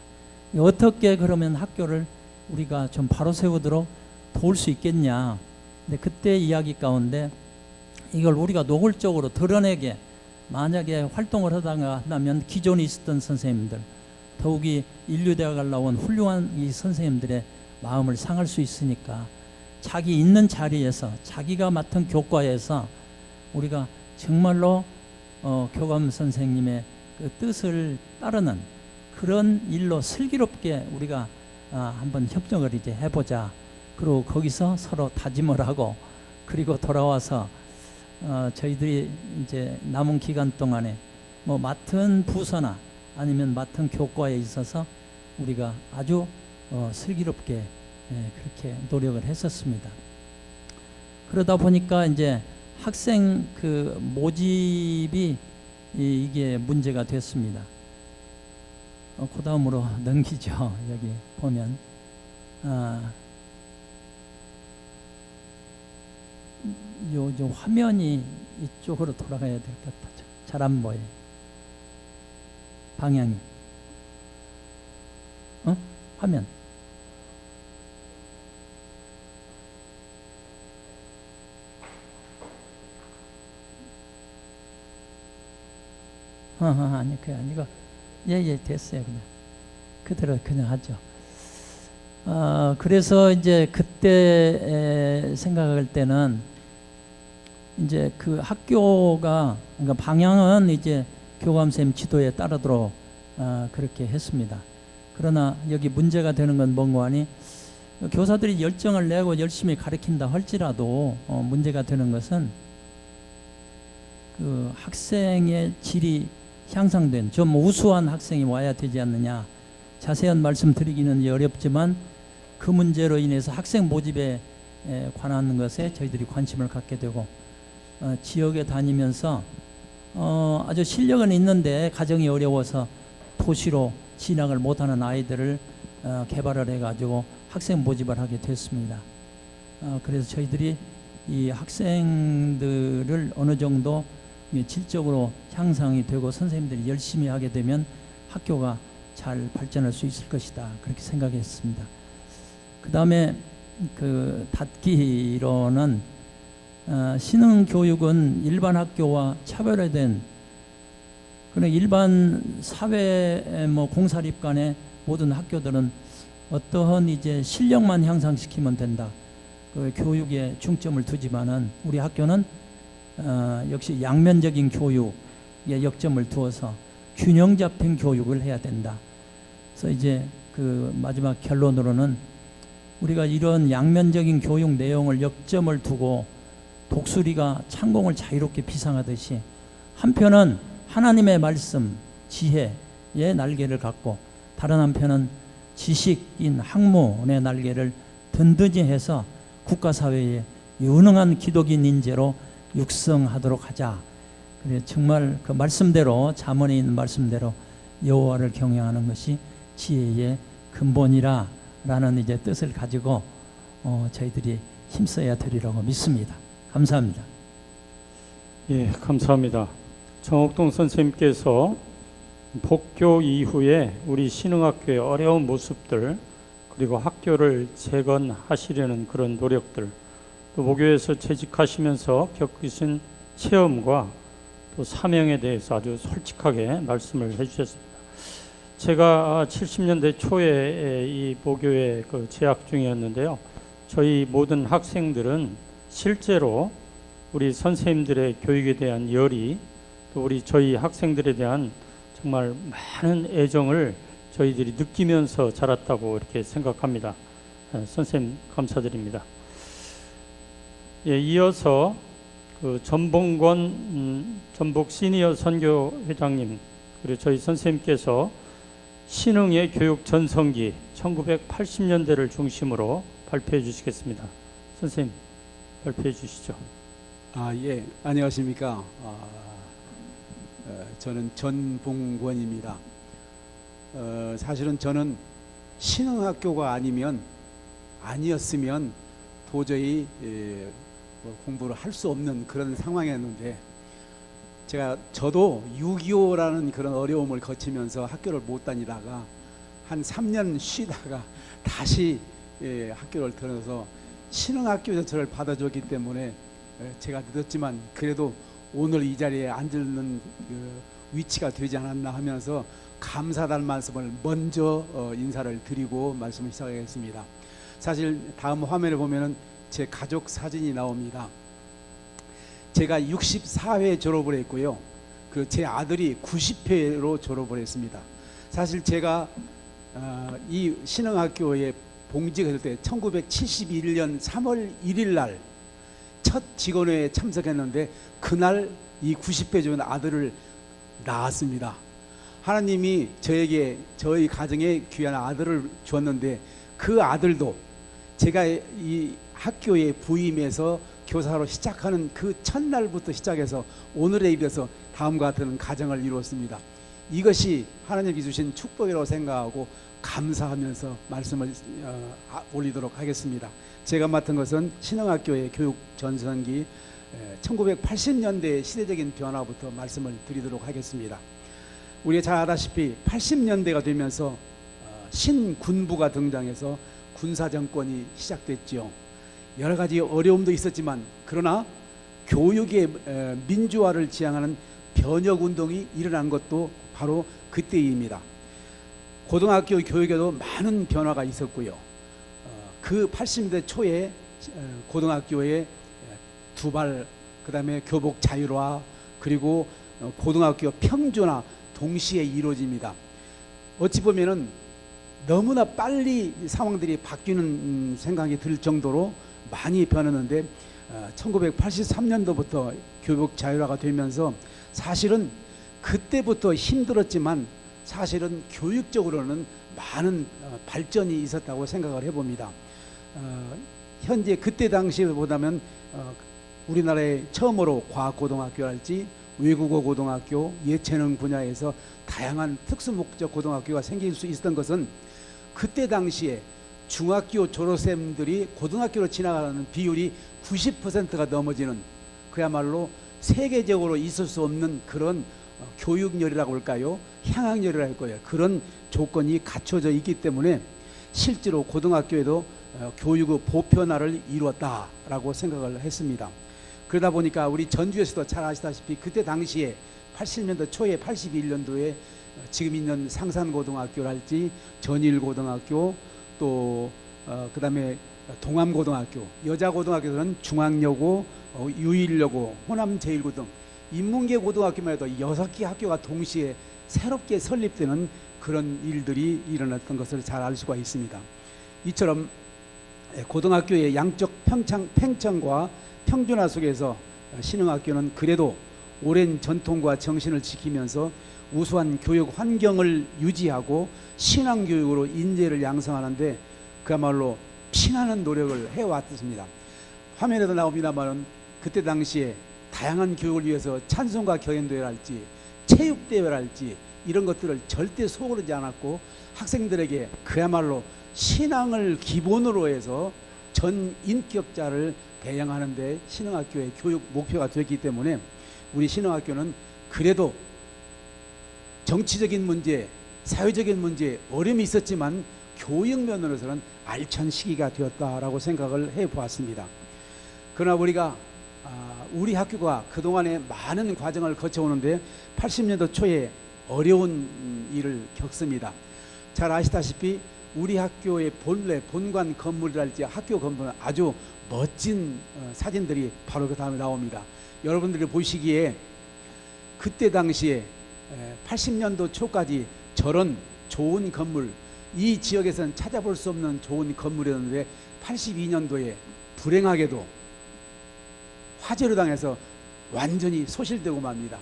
어떻게 그러면 학교를 우리가 좀 바로 세우도록 도울 수 있겠냐. 근데 그때 이야기 가운데 이걸 우리가 노골적으로 드러내게 만약에 활동을 하다가 한다면 기존에 있었던 선생님들, 더욱이 인류대학을 나온 훌륭한 이 선생님들의 마음을 상할 수 있으니까 자기 있는 자리에서 자기가 맡은 교과에서 우리가 정말로 교감 선생님의 그 뜻을 따르는 그런 일로 슬기롭게 우리가 한번 협정을 이제 해보자. 그리고 거기서 서로 다짐을 하고, 그리고 돌아와서 저희들이 이제 남은 기간 동안에 뭐 맡은 부서나 아니면 맡은 교과에 있어서 우리가 아주 슬기롭게 그렇게 노력을 했었습니다. 그러다 보니까 이제 학생 그 모집이 이게 문제가 됐습니다. 그 다음으로 넘기죠. 여기 보면 요 화면이 이쪽으로 돌아가야 될 것 같아요. 잘 안 보여요. 방향이. 화면. 아니 그게 아니고 예 됐어요. 그냥 그대로 그냥 하죠. 그래서 이제 그때 생각할 때는 이제 그 학교가, 그러니까 방향은 이제 교감쌤 지도에 따르도록 그렇게 했습니다. 그러나 여기 문제가 되는 건 뭔고 하니, 교사들이 열정을 내고 열심히 가르친다 할지라도 문제가 되는 것은 그 학생의 질이 향상된 좀 우수한 학생이 와야 되지 않느냐. 자세한 말씀 드리기는 어렵지만 그 문제로 인해서 학생 모집에 관한 것에 저희들이 관심을 갖게 되고, 지역에 다니면서 아주 실력은 있는데 가정이 어려워서 도시로 진학을 못하는 아이들을 개발을 해가지고 학생 모집을 하게 됐습니다. 그래서 저희들이 이 학생들을 어느 정도 질적으로 향상이 되고 선생님들이 열심히 하게 되면 학교가 잘 발전할 수 있을 것이다, 그렇게 생각했습니다. 그 다음에 그 닫기로는 신흥 교육은 일반 학교와 차별화된, 그런 일반 사회 뭐 공사립 간의 모든 학교들은 어떠한 이제 실력만 향상시키면 된다, 그 교육에 중점을 두지만은 우리 학교는 역시 양면적인 교육에 역점을 두어서 균형 잡힌 교육을 해야 된다. 그래서 이제 그 마지막 결론으로는 우리가 이런 양면적인 교육 내용을 역점을 두고 독수리가 창공을 자유롭게 비상하듯이 한편은 하나님의 말씀, 지혜의 날개를 갖고 다른 한편은 지식인 학문의 날개를 든든히 해서 국가사회에 유능한 기독인 인재로 육성하도록 하자. 그래 정말 그 말씀대로, 잠언에 있는 말씀대로 여호와를 경외하는 것이 지혜의 근본이라 라는 이제 뜻을 가지고 저희들이 힘써야 되리라고 믿습니다. 감사합니다. 예, 감사합니다. 정옥동 선생님께서 복교 이후에 우리 신흥학교의 어려운 모습들, 그리고 학교를 재건하시려는 그런 노력들, 또 모교에서 재직하시면서 겪으신 체험과 또 사명에 대해서 아주 솔직하게 말씀을 해주셨습니다. 제가 70년대 초에 이 모교에 재학 중이었는데요. 저희 모든 학생들은 실제로 우리 선생님들의 교육에 대한 열의, 또 저희 학생들에 대한 정말 많은 애정을 저희들이 느끼면서 자랐다고 이렇게 생각합니다. 선생님 감사드립니다. 예, 이어서 그 전봉권 전북 시니어 선교 회장님, 그리고 저희 선생님께서 신흥의 교육 전성기 1980년대를 중심으로 발표해 주시겠습니다. 선생님 발표해 주시죠. 예, 안녕하십니까. 저는 전봉권입니다. 사실은 저는 신흥학교가 아니었으면 도저히 공부를 할 수 없는 그런 상황이었는데, 저도 6.25라는 그런 어려움을 거치면서 학교를 못 다니다가 한 3년 쉬다가 다시 학교를 들어서 신흥학교 저를 받아줬기 때문에 제가 늦었지만 그래도 오늘 이 자리에 앉는 그 위치가 되지 않았나 하면서 감사하다는 말씀을 먼저 인사를 드리고 말씀을 시작하겠습니다. 사실 다음 화면에 보면은 제 가족 사진이 나옵니다. 제가 64회 졸업을 했고요. 그 제 아들이 90회로 졸업을 했습니다. 사실 제가 이 신흥학교에 봉직을 할 때 1971년 3월 1일 날 첫 직원회에 참석했는데 그날 이 90회 준 아들을 낳았습니다. 하나님이 저에게 저희 가정에 귀한 아들을 주었는데 그 아들도 제가 이 학교에 부임해서 교사로 시작하는 그 첫날부터 시작해서 오늘에 이르러서 다음과 같은 가정을 이루었습니다. 이것이 하나님이 주신 축복이라고 생각하고 감사하면서 말씀을 올리도록 하겠습니다. 제가 맡은 것은 신흥학교의 교육 전선기 1980년대의 시대적인 변화부터 말씀을 드리도록 하겠습니다. 우리가 잘 아다시피 80년대가 되면서 신군부가 등장해서 군사정권이 시작됐지요. 여러 가지 어려움도 있었지만 그러나 교육의 민주화를 지향하는 변혁운동이 일어난 것도 바로 그때입니다. 고등학교 교육에도 많은 변화가 있었고요. 그 80년대 초에 고등학교에 두발, 그 다음에 교복 자율화, 그리고 고등학교 평준화 동시에 이루어집니다. 어찌 보면은 너무나 빨리 상황들이 바뀌는 생각이 들 정도로 많이 변했는데 1983년도부터 교복 자율화가 되면서 사실은 그때부터 힘들었지만 사실은 교육적으로는 많은 발전이 있었다고 생각을 해봅니다. 현재 그때 당시보다는 우리나라에 처음으로 과학고등학교랄지 외국어 고등학교, 예체능 분야에서 다양한 특수목적 고등학교가 생길 수 있었던 것은 그때 당시에 중학교 졸업생들이 고등학교로 지나가는 비율이 90%가 넘어지는 그야말로 세계적으로 있을 수 없는 그런 교육열이라고 할까요? 향학열이라고 할 거예요. 그런 조건이 갖춰져 있기 때문에 실제로 고등학교에도 교육의 보편화를 이루었다라고 생각을 했습니다. 그러다 보니까 우리 전주에서도 잘 아시다시피 그때 당시에 80년대 초에 81년도에 지금 있는 상산고등학교랄지 전일고등학교 또 그다음에 동암고등학교, 여자고등학교는 중앙여고, 유일여고, 호남제일고 등 인문계 고등학교만 해도 6개 학교가 동시에 새롭게 설립되는 그런 일들이 일어났던 것을 잘 알 수가 있습니다. 이처럼 고등학교의 양적 팽창과 평준화 속에서 신흥학교는 그래도 오랜 전통과 정신을 지키면서 우수한 교육 환경을 유지하고 신앙교육으로 인재를 양성하는데 그야말로 피나는 노력을 해왔습니다. 화면에도 나옵니다만 그때 당시에 다양한 교육을 위해서 찬송가 경연대회랄지 체육대회랄지 이런 것들을 절대 소홀하지 않았고 학생들에게 그야말로 신앙을 기본으로 해서 전 인격자를 배양하는 데 신흥학교의 교육 목표가 되었기 때문에 우리 신흥학교는 그래도 정치적인 문제, 사회적인 문제 어려움이 있었지만 교육 면으로서는 알찬 시기가 되었다라고 생각을 해보았습니다. 그러나 우리 학교가 그동안에 많은 과정을 거쳐오는데 80년도 초에 어려운 일을 겪습니다. 잘 아시다시피 우리 학교의 본래 본관 건물이랄지 학교 건물은 아주 멋진 사진들이 바로 그 다음에 나옵니다. 여러분들이 보시기에 그때 당시에 80년도 초까지 저런 좋은 건물, 이 지역에서는 찾아볼 수 없는 좋은 건물이었는데 82년도에 불행하게도 화재로 당해서 완전히 소실되고 맙니다.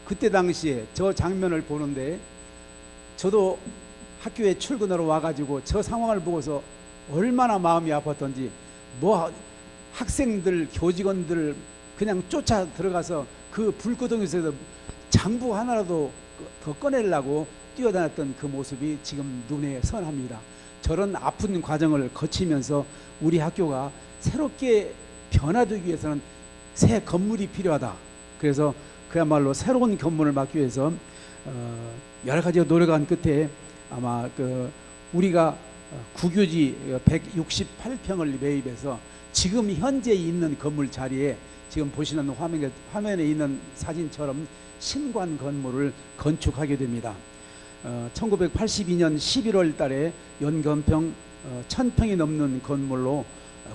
그때 당시에 저 장면을 보는데 저도 학교에 출근하러 와가지고 저 상황을 보고서 얼마나 마음이 아팠던지 학생들, 교직원들 그냥 쫓아 들어가서 그 불구덩이에서 장부 하나라도 더 꺼내려고 뛰어다녔던 그 모습이 지금 눈에 선합니다. 저런 아픈 과정을 거치면서 우리 학교가 새롭게 변화되기 위해서는 새 건물이 필요하다. 그래서 그야말로 새로운 건물을 막기 위해서 여러 가지 노력한 끝에 아마 우리가 국유지 168평을 매입해서 지금 현재 있는 건물 자리에 지금 보시는 화면에 있는 사진처럼 신관 건물을 건축하게 됩니다. 1982년 11월 달에 연건평 1000평이 넘는 건물로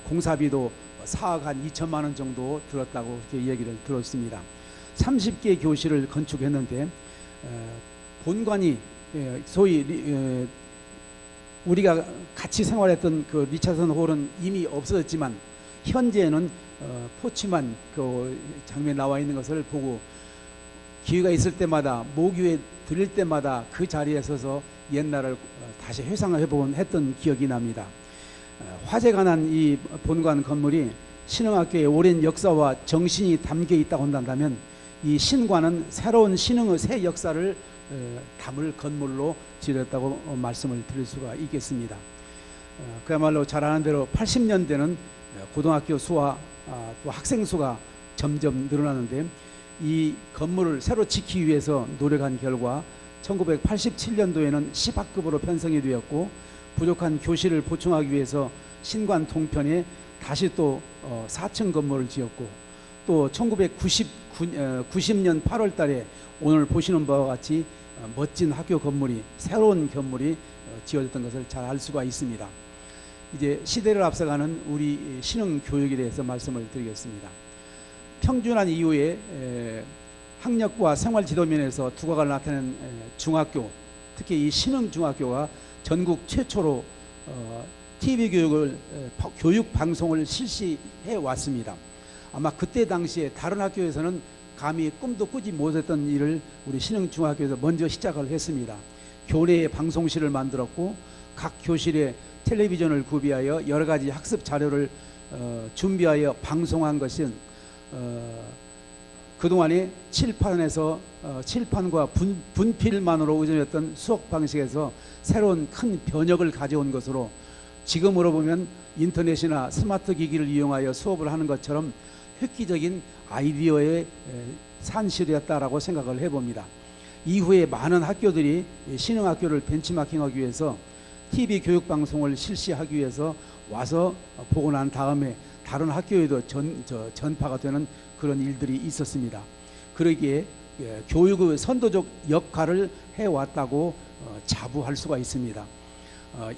공사비도 4억 한 2천만 원 정도 들었다고 이렇게 얘기를 들었습니다. 30개 교실을 건축했는데 본관이 소위 우리가 같이 생활했던 그 리차슨 홀은 이미 없어졌지만 현재는 포치만 그 장면에 나와 있는 것을 보고 기회가 있을 때마다 모교에 들릴 때마다 그 자리에 서서 옛날을 다시 회상해보곤 했던 기억이 납니다. 화재가 난 이 본관 건물이 신흥학교의 오랜 역사와 정신이 담겨 있다고 한다면 이 신관은 새로운 신흥의 새 역사를 담을 건물로 지어졌다고 말씀을 드릴 수가 있겠습니다. 그야말로 잘 아는 대로 80년대는 고등학교 수와 또 학생 수가 점점 늘어나는데 이 건물을 새로 짓기 위해서 노력한 결과 1987년도에는 시박급으로 편성이 되었고 부족한 교실을 보충하기 위해서 신관 동편에 다시 또 4층 건물을 지었고 또 1990년 8월 달에 오늘 보시는 바와 같이 멋진 학교 건물이 새로운 건물이 지어졌던 것을 잘 알 수가 있습니다. 이제 시대를 앞서가는 우리 신흥 교육에 대해서 말씀을 드리겠습니다. 평준화 이후에 학력과 생활 지도 면에서 두각을 나타낸 중학교, 특히 이 신흥 중학교가 전국 최초로 TV 교육 방송을 실시해 왔습니다. 아마 그때 당시에 다른 학교에서는 감히 꿈도 꾸지 못했던 일을 우리 신흥 중학교에서 먼저 시작을 했습니다. 교내에 방송실을 만들었고 각 교실에 텔레비전을 구비하여 여러 가지 학습 자료를 준비하여 방송한 것은 그동안에 칠판과 분필만으로 의존했던 수업 방식에서 새로운 큰 변혁을 가져온 것으로 지금으로 보면 인터넷이나 스마트 기기를 이용하여 수업을 하는 것처럼 획기적인 아이디어의 산실이었다라고 생각을 해봅니다. 이후에 많은 학교들이 신흥학교를 벤치마킹하기 위해서 TV 교육방송을 실시하기 위해서 와서 보고 난 다음에 다른 학교에도 전파가 되는 그런 일들이 있었습니다. 그러기에 교육의 선도적 역할을 해왔다고 자부할 수가 있습니다.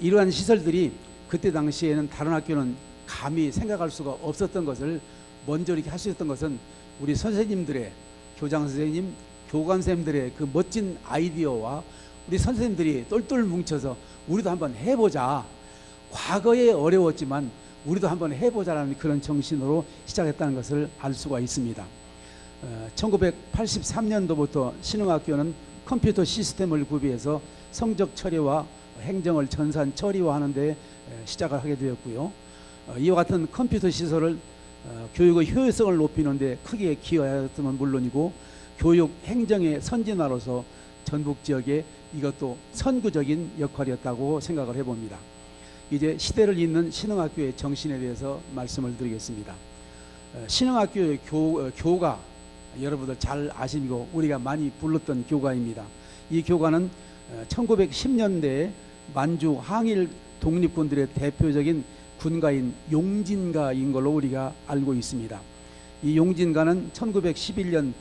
이러한 시설들이 그때 당시에는 다른 학교는 감히 생각할 수가 없었던 것을 먼저 이렇게 할 수 있었던 것은 우리 선생님들의 교장 선생님, 교관 선생님들의 그 멋진 아이디어와 우리 선생님들이 똘똘 뭉쳐서 우리도 한번 해보자. 과거에 어려웠지만 우리도 한번 해보자라는 그런 정신으로 시작했다는 것을 알 수가 있습니다. 1983년도부터 신흥학교는 컴퓨터 시스템을 구비해서 성적 처리와 행정을 전산 처리화하는 데 시작을 하게 되었고요. 이와 같은 컴퓨터 시설을 교육의 효율성을 높이는 데 크게 기여하였으면 물론이고 교육 행정의 선진화로서 전북 지역에 이것도 선구적인 역할이었다고 생각을 해봅니다. 이제 시대를 잇는 신흥학교의 정신에 대해서 말씀을 드리겠습니다. 신흥학교의 교가 여러분들 잘 아시고 우리가 많이 불렀던 교가입니다. 이 교가는 1910년대에 만주 항일 독립군들의 대표적인 군가인 용진가인 걸로 우리가 알고 있습니다. 이 용진가는 1911년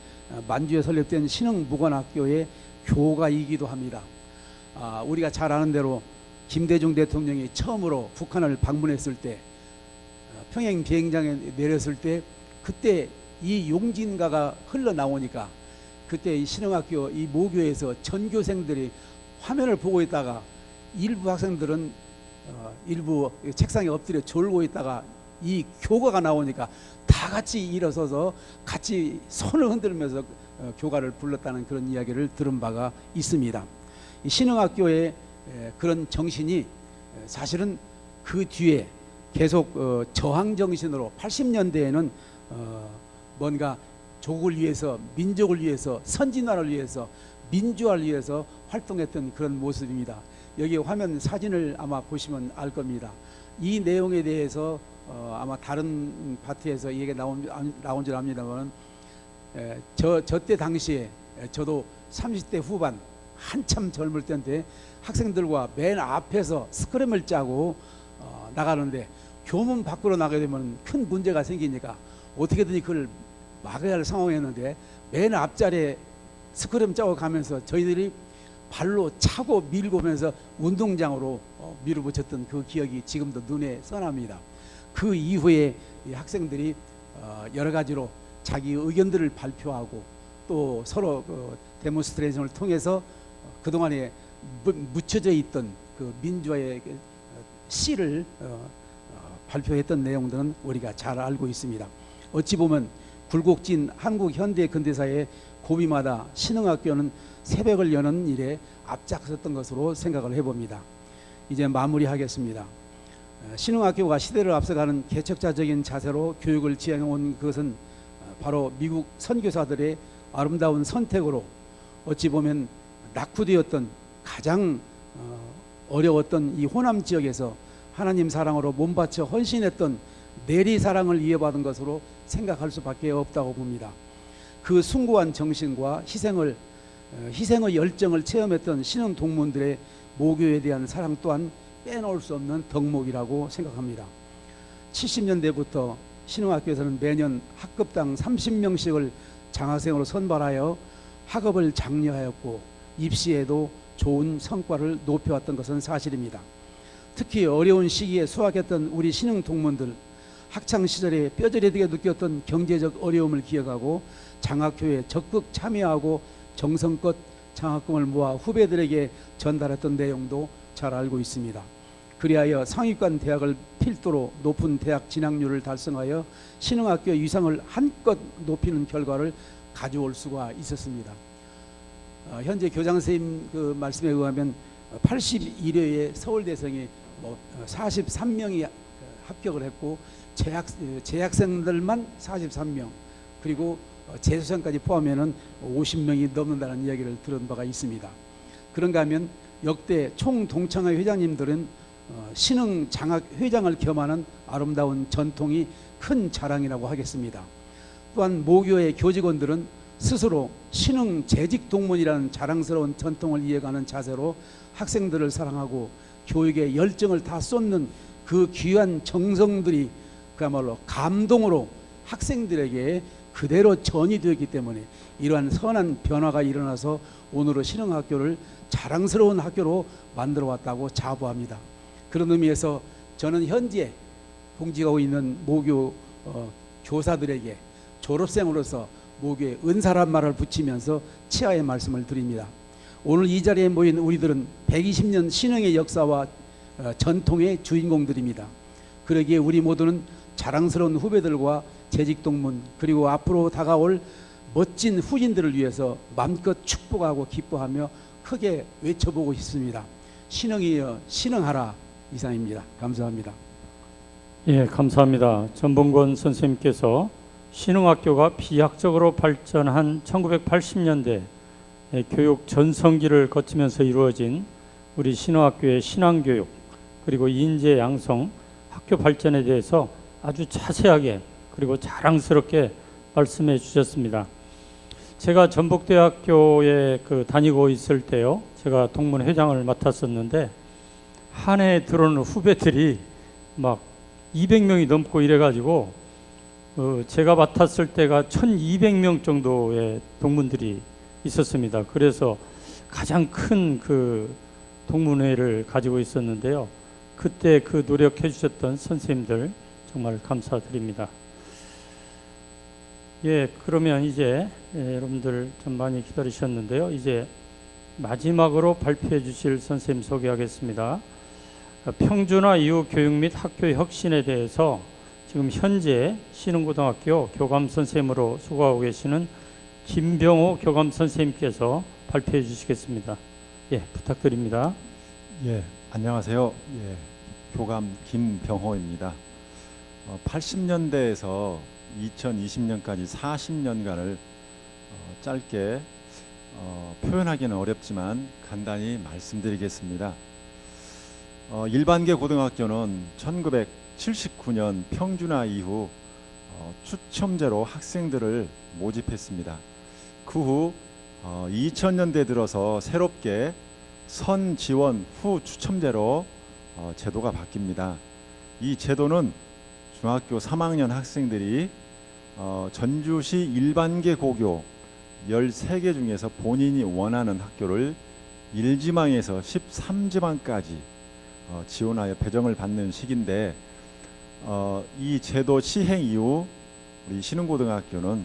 만주에 설립된 신흥무관학교의 교가이기도 합니다. 우리가 잘 아는 대로 김대중 대통령이 처음으로 북한을 방문했을 때 평양 비행장에 내렸을 때 그때 이 용진가가 흘러나오니까 그때 이 신흥학교 이 모교에서 전교생들이 화면을 보고 있다가 일부 학생들은 일부 책상에 엎드려 졸고 있다가 이 교가가 나오니까 다 같이 일어서서 같이 손을 흔들면서 교가를 불렀다는 그런 이야기를 들은 바가 있습니다. 이 신흥학교의 그런 정신이 사실은 그 뒤에 계속 저항 정신으로 80년대에는 뭔가 조국을 위해서 민족을 위해서 선진화를 위해서 민주화를 위해서 활동했던 그런 모습입니다. 여기 화면 사진을 아마 보시면 알 겁니다. 이 내용에 대해서 아마 다른 파트에서 얘기가 나온 줄 압니다만 저 때 당시에 저도 30대 후반 한참 젊을 때인데 학생들과 맨 앞에서 스크램을 짜고 나가는데 교문 밖으로 나가게 되면 큰 문제가 생기니까 어떻게든지 그걸 막아야 할 상황이었는데 맨 앞자리에 스크램 짜고 가면서 저희들이 발로 차고 밀고 오면서 운동장으로 밀어붙였던 그 기억이 지금도 눈에 선합니다. 그 이후에 이 학생들이 여러 가지로 자기 의견들을 발표하고 또 서로 데몬스트레이션을 통해서 그동안에 묻혀져 있던 그 민주화의 씨를 발표했던 내용들은 우리가 잘 알고 있습니다. 어찌 보면 굴곡진 한국 현대 근대사의 고비마다 신흥학교는 새벽을 여는 일에 앞장섰던 것으로 생각을 해봅니다. 이제 마무리하겠습니다. 신흥학교가 시대를 앞서가는 개척자적인 자세로 교육을 지향해온 그것은 바로 미국 선교사들의 아름다운 선택으로 어찌 보면 낙후되었던 가장 어려웠던 이 호남 지역에서 하나님 사랑으로 몸바쳐 헌신했던 내리 사랑을 이어받은 것으로 생각할 수밖에 없다고 봅니다. 그 숭고한 정신과 희생의 열정을 체험했던 신흥 동문들의 모교에 대한 사랑 또한 빼놓을 수 없는 덕목이라고 생각합니다. 70년대부터 신흥학교에서는 매년 학급당 30명씩을 장학생으로 선발하여 학업을 장려하였고 입시에도 좋은 성과를 높여왔던 것은 사실입니다. 특히 어려운 시기에 수학했던 우리 신흥 동문들, 학창 시절에 뼈저리게 느꼈던 경제적 어려움을 기억하고 장학교에 적극 참여하고 정성껏 장학금을 모아 후배들에게 전달했던 내용도 잘 알고 있습니다. 그리하여 상위권 대학을 필두로 높은 대학 진학률을 달성하여 신흥학교 위상을 한껏 높이는 결과를 가져올 수가 있었습니다. 현재 교장 선생님 그 말씀에 의하면 81회의 서울대생이 43명이 합격을 했고 재학생들만 43명 그리고 재수생까지 포함하면 50명이 넘는다는 이야기를 들은 바가 있습니다. 그런가 하면 역대 총동창회 회장님들은 신흥 장학 회장을 겸하는 아름다운 전통이 큰 자랑이라고 하겠습니다. 또한 모교의 교직원들은 스스로 신흥 재직 동문이라는 자랑스러운 전통을 이어가는 자세로 학생들을 사랑하고 교육에 열정을 다 쏟는 그 귀한 정성들이 그야말로 감동으로 학생들에게 그대로 전이되었기 때문에 이러한 선한 변화가 일어나서 오늘의 신흥학교를 자랑스러운 학교로 만들어 왔다고 자부합니다. 그런 의미에서 저는 현재 봉직하고 있는 모교 교사들에게 졸업생으로서 모교에 은사란 말을 붙이면서 치하의 말씀을 드립니다. 오늘 이 자리에 모인 우리들은 120년 신흥의 역사와 전통의 주인공들입니다. 그러기에 우리 모두는 자랑스러운 후배들과 재직동문 그리고 앞으로 다가올 멋진 후진들을 위해서 마음껏 축복하고 기뻐하며 크게 외쳐보고 싶습니다. 신흥이여 신흥하라. 이상입니다. 감사합니다. 예, 감사합니다. 전봉건 선생님께서 신흥학교가 비약적으로 발전한 1980년대 교육 전성기를 거치면서 이루어진 우리 신흥학교의 신앙교육 그리고 인재 양성, 학교 발전에 대해서 아주 자세하게 그리고 자랑스럽게 말씀해 주셨습니다. 제가 전북대학교에 다니고 있을 때요, 제가 동문 회장을 맡았었는데 한 해 들어오는 후배들이 막 200명이 넘고 이래가지고 제가 맡았을 때가 1200명 정도의 동문들이 있었습니다. 그래서 가장 큰 그 동문회를 가지고 있었는데요. 그때 그 노력해 주셨던 선생님들 정말 감사드립니다. 예, 그러면 이제 여러분들 좀 많이 기다리셨는데요. 이제 마지막으로 발표해 주실 선생님 소개하겠습니다. 평준화 이후 교육 및 학교 혁신에 대해서 지금 현재 신흥고등학교 교감 선생님으로 수고하고 계시는 김병호 교감 선생님께서 발표해 주시겠습니다. 예, 부탁드립니다. 예, 안녕하세요. 예, 교감 김병호입니다. 80년대에서 2020년까지 40년간을 짧게 표현하기는 어렵지만 간단히 말씀드리겠습니다. 일반계 고등학교는 1979년 평준화 이후 추첨제로 학생들을 모집했습니다. 그 후 2000년대 들어서 새롭게 선 지원 후 추첨제로 제도가 바뀝니다. 이 제도는 중학교 3학년 학생들이 전주시 일반계 고교 13개 중에서 본인이 원하는 학교를 1지망에서 13지망까지 지원하여 배정을 받는 시기인데, 이 제도 시행 이후 우리 신흥고등학교는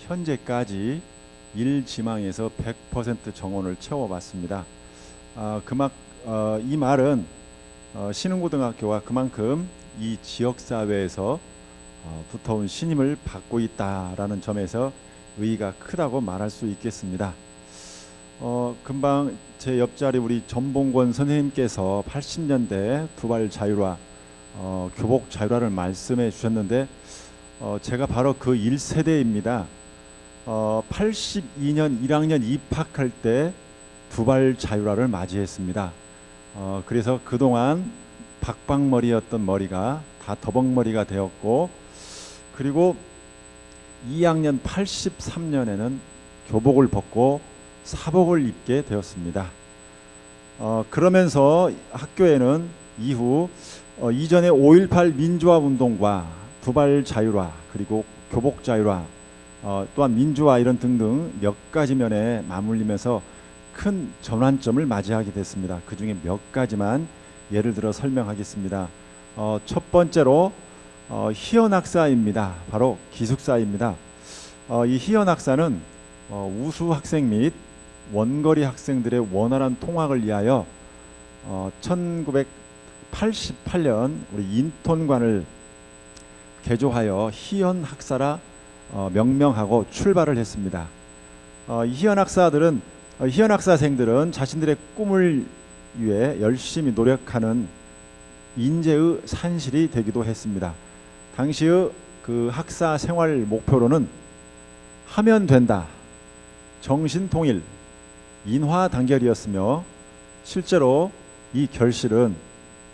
현재까지 1지망에서 100% 정원을 채워봤습니다. 이 말은 신흥고등학교가 그만큼 이 지역사회에서 두터운 신임을 받고 있다라는 점에서 의의가 크다고 말할 수 있겠습니다. 금방 제 옆자리 우리 전봉권 선생님께서 80년대 두발 자율화, 교복 자율화를 말씀해 주셨는데, 제가 바로 그 1세대입니다. 82년 1학년 입학할 때 두발 자율화를 맞이했습니다. 그래서 그동안 박박머리였던 머리가 다 더벅머리가 되었고, 그리고 2학년 83년에는 교복을 벗고 사복을 입게 되었습니다. 그러면서 학교에는 이후 이전에 5.18 민주화 운동과 두발 자율화, 그리고 교복 자율화, 또한 민주화 이런 등등 몇 가지 면에 맞물리면서 큰 전환점을 맞이하게 됐습니다. 그 중에 몇 가지만 예를 들어 설명하겠습니다. 첫 번째로 희연학사입니다. 바로 기숙사입니다. 이 희연학사는 우수 학생 및 원거리 학생들의 원활한 통학을 위하여 1988년 우리 인톤관을 개조하여 희연학사라 명명하고 출발을 했습니다. 이 희연학사생들은 자신들의 꿈을 위해 열심히 노력하는 인재의 산실이 되기도 했습니다. 당시의 그 학사 생활 목표로는 하면 된다, 정신통일, 인화단결이었으며, 실제로 이 결실은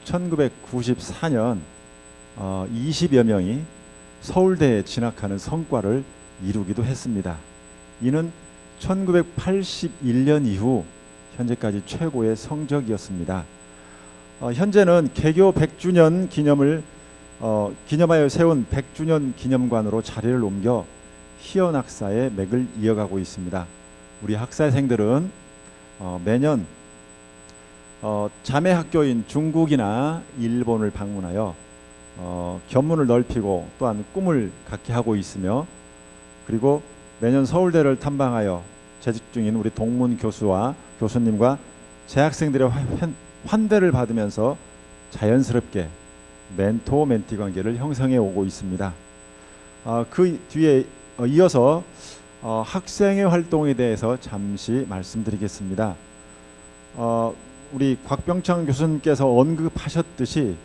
1994년 20여 명이 서울대에 진학하는 성과를 이루기도 했습니다. 이는 1981년 이후 현재까지 최고의 성적이었습니다. 현재는 개교 100주년 기념하여 세운 100주년 기념관으로 자리를 옮겨 희연학사의 맥을 이어가고 있습니다. 우리 학사생들은 매년 자매 학교인 중국이나 일본을 방문하여 견문을 넓히고 또한 꿈을 갖게 하고 있으며, 그리고 매년 서울대를 탐방하여 재직 중인 우리 동문 교수와 교수님과 재학생들의 환대를 받으면서 자연스럽게 멘토 멘티 관계를 형성해 오고 있습니다. 그 뒤에 이어서 학생의 활동에 대해서 잠시 말씀드리겠습니다. 우리 곽병창 교수님께서 언급하셨듯이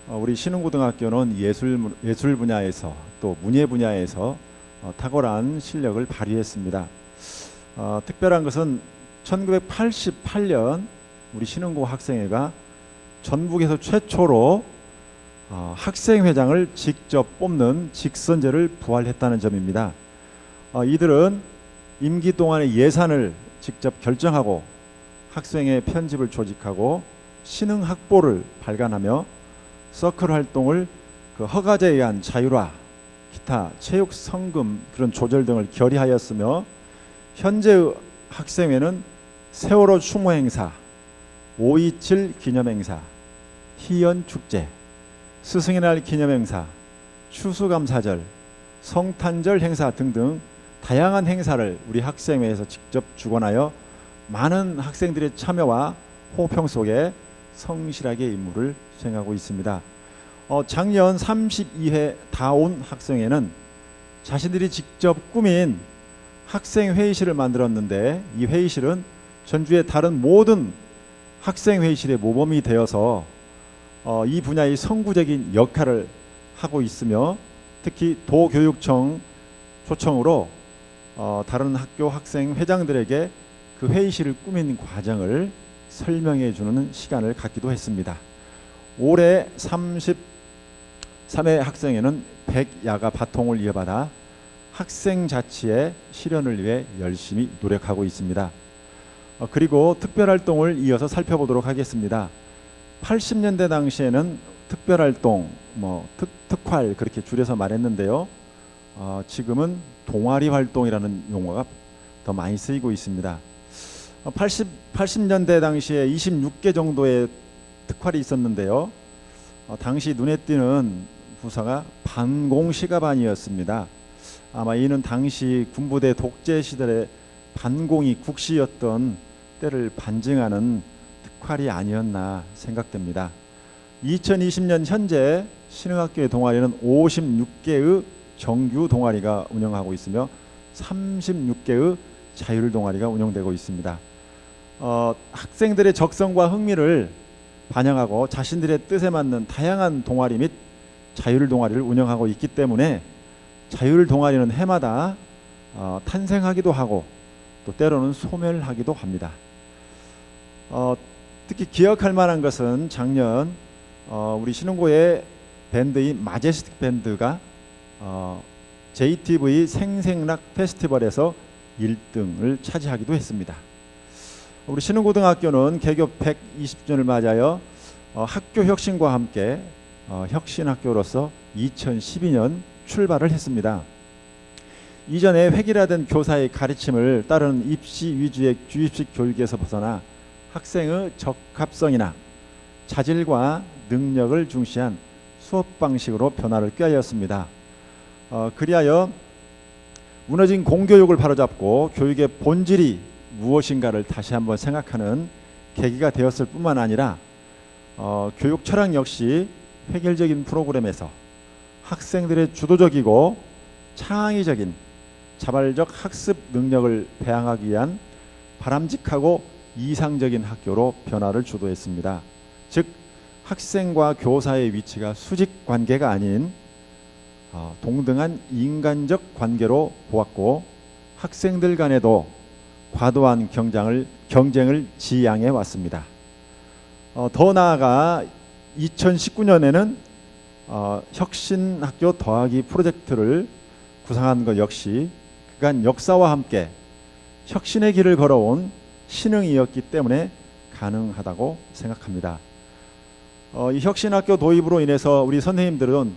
우리 신흥고등학교는 예술 분야에서 또 문예 분야에서 탁월한 실력을 발휘했습니다. 특별한 것은 1988년 우리 신흥고 학생회가 전국에서 최초로 학생회장을 직접 뽑는 직선제를 부활했다는 점입니다. 이들은 임기 동안의 예산을 직접 결정하고 학생회 편집을 조직하고 신흥학보를 발간하며 서클 활동을 그 허가제에 의한 자율화, 기타 체육 성금 그런 조절 등을 결의하였으며, 현재 학생회는 세월호 추모 행사, 5.27 기념 행사, 희연 축제, 스승의 날 기념 행사, 추수감사절, 성탄절 행사 등등 다양한 행사를 우리 학생회에서 직접 주관하여 많은 학생들의 참여와 호평 속에 성실하게 임무를 수행하고 있습니다. 작년 32회 다온 학생회는 자신들이 직접 꾸민 학생 회의실을 만들었는데, 이 회의실은 전주의 다른 모든 학생 회의실의 모범이 되어서 이 분야의 선구적인 역할을 하고 있으며, 특히 도교육청 초청으로 다른 학교 학생 회장들에게 그 회의실을 꾸민 과정을 설명해 주는 시간을 갖기도 했습니다. 올해 33회 학생회는 100야가 바통을 이어받아 학생 자치의 실현을 위해 열심히 노력하고 있습니다. 그리고 특별활동을 이어서 살펴보도록 하겠습니다. 80년대 당시에는 특별활동, 특활 그렇게 줄여서 말했는데요. 지금은 동아리 활동이라는 용어가 더 많이 쓰이고 있습니다. 80년대 당시에 26개 정도의 특활이 있었는데요. 당시 눈에 띄는 부사가 반공시가반이었습니다. 아마 이는 당시 군부대 독재 시절에 반공이 국시였던 때를 반증하는 특활이 아니었나 생각됩니다. 2020년 현재 신흥학교의 동아리는 56개의 정규 동아리가 운영하고 있으며 36개의 자율 동아리가 운영되고 있습니다. 학생들의 적성과 흥미를 반영하고 자신들의 뜻에 맞는 다양한 동아리 및 자율 동아리를 운영하고 있기 때문에 자율 동아리는 해마다 탄생하기도 하고 또 때로는 소멸하기도 합니다. 특히 기억할 만한 것은 작년 우리 신흥고의 밴드인 마제스틱 밴드가 JTV 생생락 페스티벌에서 1등을 차지하기도 했습니다. 우리 신흥고등학교는 개교 120주년을 맞아요. 학교 혁신과 함께 혁신학교로서 2012년 출발을 했습니다. 이전에 획일화된 교사의 가르침을 따르는 입시 위주의 주입식 교육에서 벗어나 학생의 적합성이나 자질과 능력을 중시한 수업 방식으로 변화를 꾀하였습니다. 그리하여 무너진 공교육을 바로잡고 교육의 본질이 무엇인가를 다시 한번 생각하는 계기가 되었을 뿐만 아니라 교육 철학 역시 획일적인 프로그램에서 학생들의 주도적이고 창의적인 자발적 학습 능력을 배양하기 위한 바람직하고 이상적인 학교로 변화를 주도했습니다. 즉 학생과 교사의 위치가 수직 관계가 아닌 동등한 인간적 관계로 보았고 학생들 간에도 과도한 경쟁을 지향해 왔습니다. 더 나아가 2019년에는 혁신학교 더하기 프로젝트를 구상한 것 역시 그간 역사와 함께 혁신의 길을 걸어온 신흥이었기 때문에 가능하다고 생각합니다. 이 혁신학교 도입으로 인해서 우리 선생님들은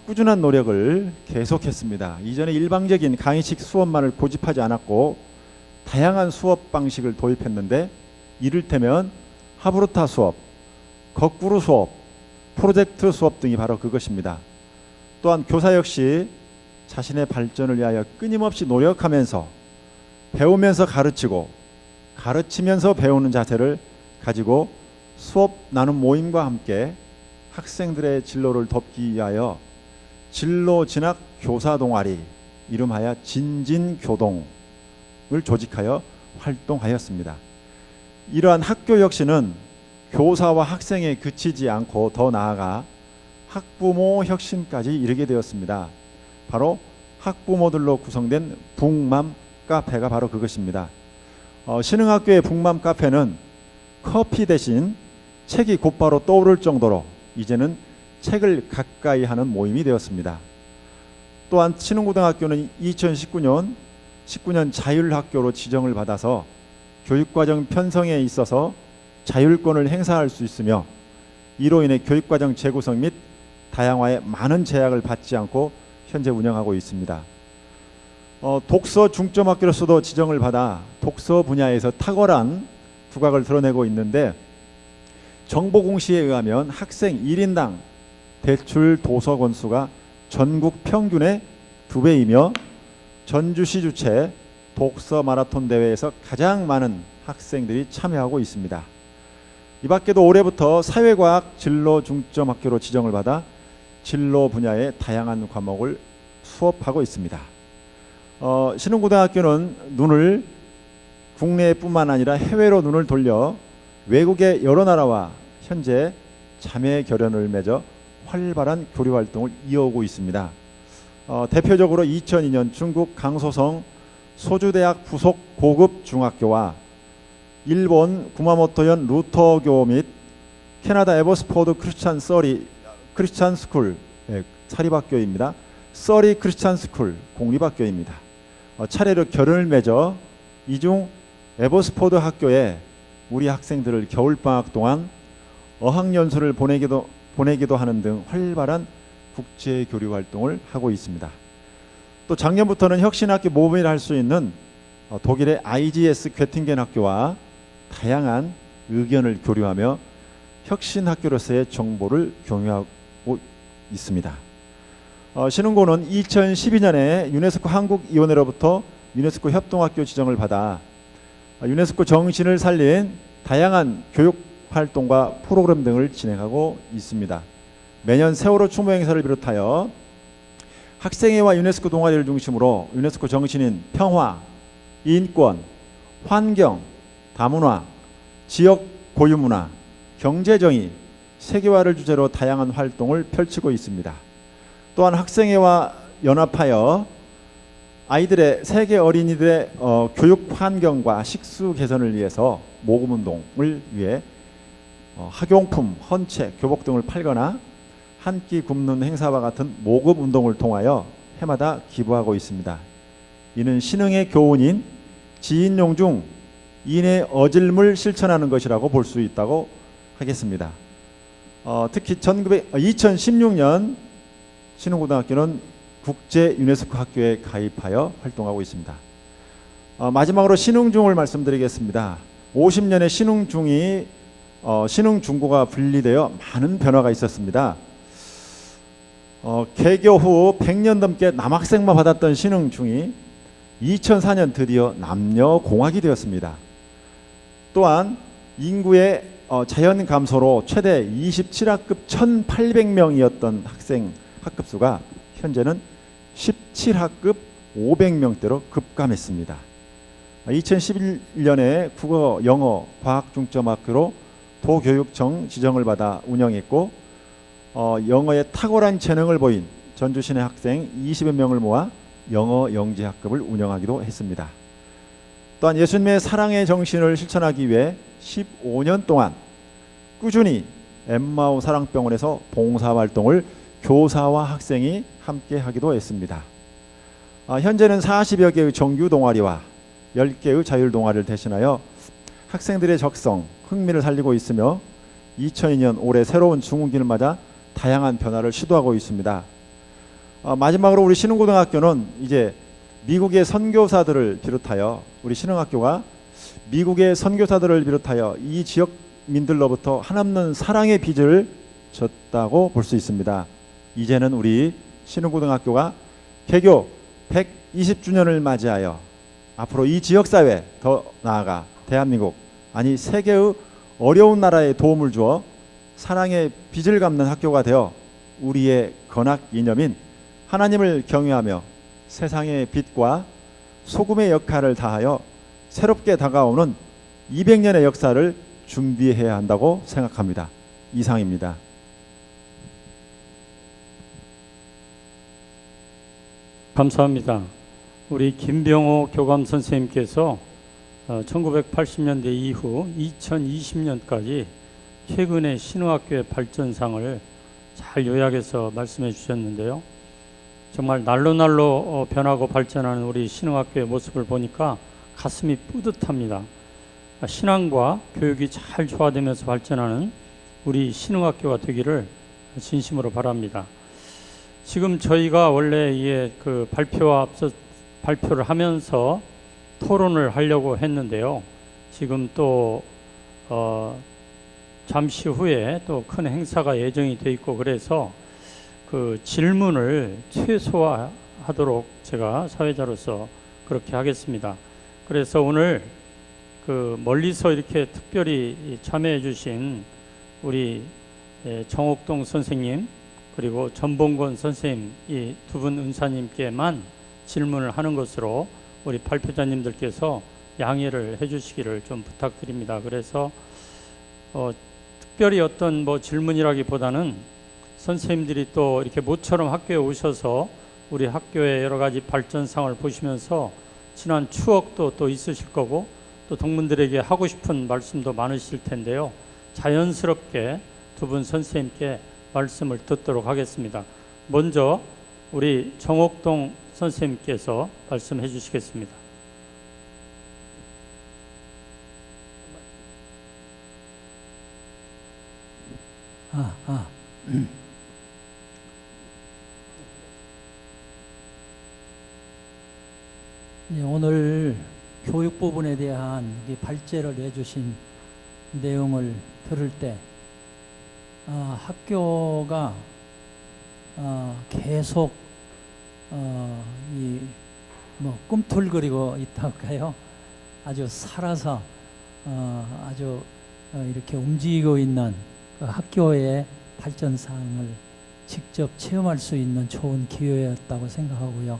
꾸준한 노력을 계속했습니다. 이전에 일방적인 강의식 수업만을 고집하지 않았고 다양한 수업 방식을 도입했는데 이를테면 하브루타 수업, 거꾸로 수업, 프로젝트 수업 등이 바로 그것입니다. 또한 교사 역시 자신의 발전을 위하여 끊임없이 노력하면서 배우면서 가르치고 가르치면서 배우는 자세를 가지고 수업 나눔 모임과 함께 학생들의 진로를 돕기 위하여 진로 진학 교사 동아리 이름하여 진진교동을 조직하여 활동하였습니다. 이러한 학교 혁신은 교사와 학생에 그치지 않고 더 나아가 학부모 혁신까지 이르게 되었습니다. 바로 학부모들로 구성된 북맘 카페가 바로 그것입니다. 신흥학교의 북맘 카페는 커피 대신 책이 곧바로 떠오를 정도로 이제는 책을 가까이 하는 모임이 되었습니다. 또한 신흥고등학교는 2019년 자율학교로 지정을 받아서 교육과정 편성에 있어서 자율권을 행사할 수 있으며 이로 인해 교육과정 재구성 및 다양화에 많은 제약을 받지 않고 현재 운영하고 있습니다. 독서 중점학교로서도 지정을 받아 독서 분야에서 탁월한 두각을 드러내고 있는데 정보공시에 의하면 학생 1인당 대출 도서 권수가 전국 평균의 2배이며 전주시 주최 독서 마라톤 대회에서 가장 많은 학생들이 참여하고 있습니다. 이 밖에도 올해부터 사회과학 진로 중점학교로 지정을 받아 진로 분야의 다양한 과목을 수업하고 있습니다. 신흥고등학교는 눈을 국내뿐만 아니라 해외로 눈을 돌려 외국의 여러 나라와 현재 자매 결연을 맺어 활발한 교류 활동을 이어오고 있습니다. 대표적으로 2002년 중국 강소성 소주대학 부속 고급 중학교와 일본 구마모토현 루터교 및 캐나다 에버스포드 크리스찬 스쿨 사립학교입니다. 서리 크리스찬 스쿨 공립학교입니다. 차례로 결혼을 맺어 이중 에버스포드 학교에 우리 학생들을 겨울방학 동안 어학연수를 보내기도 하는 등 활발한 국제교류 활동을 하고 있습니다. 또 작년부터는 혁신학교 모범이라 할 수 있는 독일의 IGS 괴팅겐 학교와 다양한 의견을 교류하며 혁신학교로서의 정보를 공유하고 있습니다. 신흥고는 2012년에 유네스코 한국위원회로부터 유네스코 협동학교 지정을 받아 유네스코 정신을 살린 다양한 교육 활동과 프로그램 등을 진행하고 있습니다. 매년 세월호 추모 행사를 비롯하여 학생회와 유네스코 동아리를 중심으로 유네스코 정신인 평화, 인권, 환경, 다문화, 지역 고유문화, 경제정의, 세계화를 주제로 다양한 활동을 펼치고 있습니다. 또한 학생회와 연합하여 아이들의 세계 어린이들의 교육 환경과 식수 개선을 위해서 모금운동을 위해 학용품, 헌책, 교복 등을 팔거나 한 끼 굶는 행사와 같은 모금운동을 통하여 해마다 기부하고 있습니다. 이는 신흥의 교훈인 지인용 중 인의 어질물 실천하는 것이라고 볼 수 있다고 하겠습니다. 특히 2016년 신흥고등학교는 국제 유네스코 학교에 가입하여 활동하고 있습니다. 마지막으로 신흥중을 말씀드리겠습니다. 50년의 신흥중고가 분리되어 많은 변화가 있었습니다. 개교 후 100년 넘게 남학생만 받았던 신흥중이 2004년 드디어 남녀공학이 되었습니다. 또한 인구의 자연 감소로 최대 27학급 1,800명이었던 학생 학급수가 현재는 17학급 500명대로 급감했습니다. 2011년에 국어, 영어, 과학 중점 학교로 도교육청 지정을 받아 운영했고 영어에 탁월한 재능을 보인 전주 시내 학생 20여 명을 모아 영어 영재 학급을 운영하기도 했습니다. 또한 예수님의 사랑의 정신을 실천하기 위해 15년 동안 꾸준히 엠마오 사랑병원에서 봉사활동을 교사와 학생이 함께 하기도 했습니다. 현재는 40여 개의 정규 동아리와 10개의 자율 동아리를 대신하여 학생들의 적성, 흥미를 살리고 있으며 2002년 올해 새로운 중흥기를 맞아 다양한 변화를 시도하고 있습니다. 마지막으로 우리 신흥고등학교는 이제 미국의 선교사들을 비롯하여 우리 신흥학교가 미국의 선교사들을 비롯하여 이 지역민들로부터 한없는 사랑의 빚을 졌다고 볼 수 있습니다. 이제는 우리 신흥고등학교가 개교 120주년을 맞이하여 앞으로 이 지역사회 더 나아가 대한민국 아니 세계의 어려운 나라에 도움을 주어 사랑의 빚을 갚는 학교가 되어 우리의 건학 이념인 하나님을 경외하며 세상의 빛과 소금의 역할을 다하여 새롭게 다가오는 200년의 역사를 준비해야 한다고 생각합니다. 이상입니다. 감사합니다. 우리 김병호 교감 선생님께서 1980년대 이후 2020년까지 최근의 신흥학교의 발전상을 잘 요약해서 말씀해 주셨는데요. 정말 날로 변하고 발전하는 우리 신흥학교의 모습을 보니까 가슴이 뿌듯합니다. 신앙과 교육이 잘 조화되면서 발전하는 우리 신흥학교가 되기를 진심으로 바랍니다. 지금 저희가 원래 그 발표를 하면서 토론을 하려고 했는데요. 지금 또 잠시 후에 또 큰 행사가 예정이 돼 있고 그래서 그 질문을 최소화하도록 제가 사회자로서 그렇게 하겠습니다. 그래서 오늘 그 멀리서 이렇게 특별히 참여해 주신 우리 정옥동 선생님 그리고 전봉건 선생님 이 두 분 은사님께만 질문을 하는 것으로 우리 발표자님들께서 양해를 해 주시기를 좀 부탁드립니다. 그래서 특별히 어떤 질문이라기보다는 선생님들이 또 이렇게 모처럼 학교에 오셔서 우리 학교의 여러 가지 발전상을 보시면서 지난 추억도 또 있으실 거고 또 동문들에게 하고 싶은 말씀도 많으실 텐데요. 자연스럽게 두 분 선생님께 말씀을 듣도록 하겠습니다. 먼저 우리 정옥동 선생님께서 말씀해 주시겠습니다. 예, 오늘 교육 부분에 대한 이 발제를 해주신 내용을 들을 때 학교가 계속 이 뭐 꿈틀거리고 있다고 할까요? 아주 살아서 아주 이렇게 움직이고 있는 그 학교의 발전상을 직접 체험할 수 있는 좋은 기회였다고 생각하고요.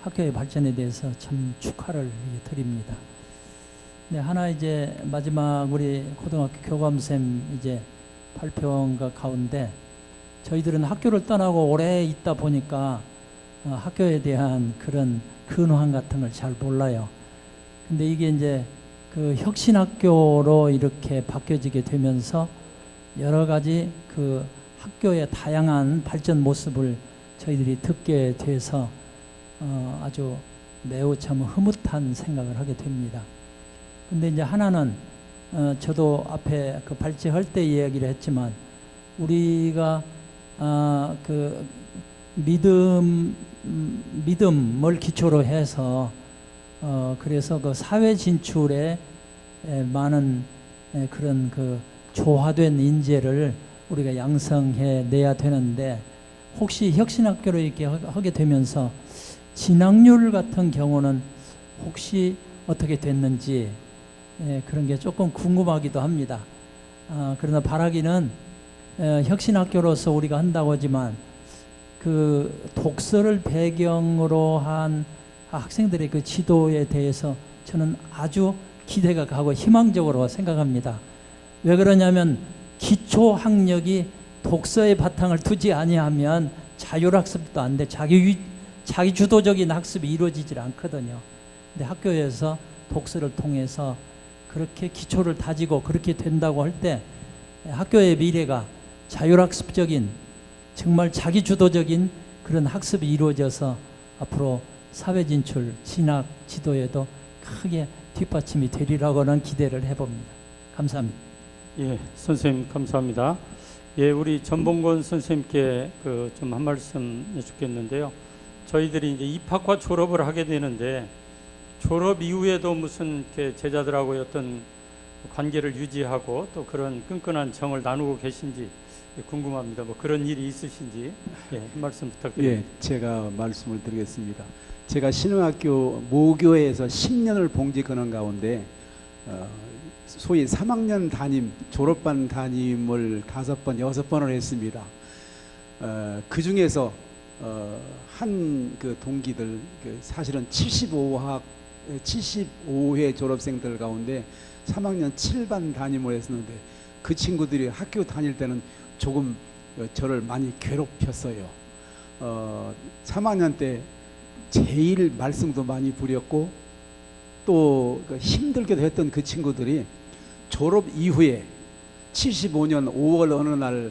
학교의 발전에 대해서 참 축하를 드립니다. 네, 하나 이제 마지막 우리 고등학교 교감쌤 이제 발표한 것 가운데 저희들은 학교를 떠나고 오래 있다 보니까 학교에 대한 그런 근황 같은 걸 잘 몰라요. 근데 이게 이제 그 혁신학교로 이렇게 바뀌어지게 되면서 여러 가지 그 학교의 다양한 발전 모습을 저희들이 듣게 돼서 아주 매우 참 흐뭇한 생각을 하게 됩니다. 근데 이제 하나는 저도 앞에 그 발제할 때 이야기를 했지만 우리가 그 믿음을 기초로 해서 그래서 그 사회 진출에 많은 그런 그 조화된 인재를 우리가 양성해 내야 되는데 혹시 혁신학교로 이렇게 하게 되면서 진학률 같은 경우는 혹시 어떻게 됐는지 그런 게 조금 궁금하기도 합니다. 그러나 바라기는 혁신학교로서 우리가 한다고 하지만 그 독서를 배경으로 한 학생들의 그 지도에 대해서 저는 아주 기대가 가고 희망적으로 생각합니다. 왜 그러냐면 기초 학력이 독서의 바탕을 두지 아니하면 자율학습도 안 돼. 자기 주도적인 학습이 이루어지질 않거든요. 근데 학교에서 독서를 통해서 그렇게 기초를 다지고 그렇게 된다고 할 때 학교의 미래가 자율학습적인 정말 자기 주도적인 그런 학습이 이루어져서 앞으로 사회 진출, 진학, 지도에도 크게 뒷받침이 되리라고는 기대를 해봅니다. 감사합니다. 예, 선생님 감사합니다. 예, 우리 전봉건 선생님께 그 좀 한 말씀 해주겠는데요. 저희들이 이제 입학과 졸업을 하게 되는데 졸업 이후에도 무슨 이렇게 제자들하고 어떤 관계를 유지하고 또 그런 끈끈한 정을 나누고 계신지 궁금합니다. 뭐 그런 일이 있으신지 예, 한 말씀 부탁드립니다. 예, 제가 말씀을 드리겠습니다. 제가 신흥학교 모교에서 10년을 봉직하는 가운데 소위 3학년 담임, 졸업반 담임을 5번, 6번을 했습니다. 그 중에서 한 그 동기들 사실은 75회 졸업생들 가운데 3학년 7반 담임을 했었는데 그 친구들이 학교 다닐 때는 조금 저를 많이 괴롭혔어요. 3학년 때 제일 말썽도 많이 부렸고 또 힘들게도 했던 그 친구들이 졸업 이후에 75년 5월 어느 날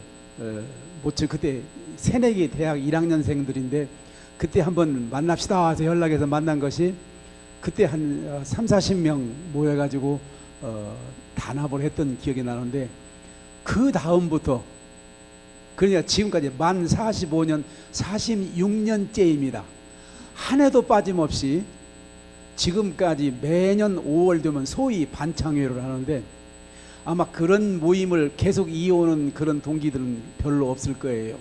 모처 그때 새내기 대학 1학년생들인데 그때 한번 만납시다 해서 연락해서 만난 것이 그때 한 30-40명 모여가지고 단합을 했던 기억이 나는데 그 다음부터 그러니까 지금까지 만 45년 46년째입니다. 한 해도 빠짐없이 지금까지 매년 5월 되면 소위 반창회를 하는데 아마 그런 모임을 계속 이어오는 그런 동기들은 별로 없을 거예요.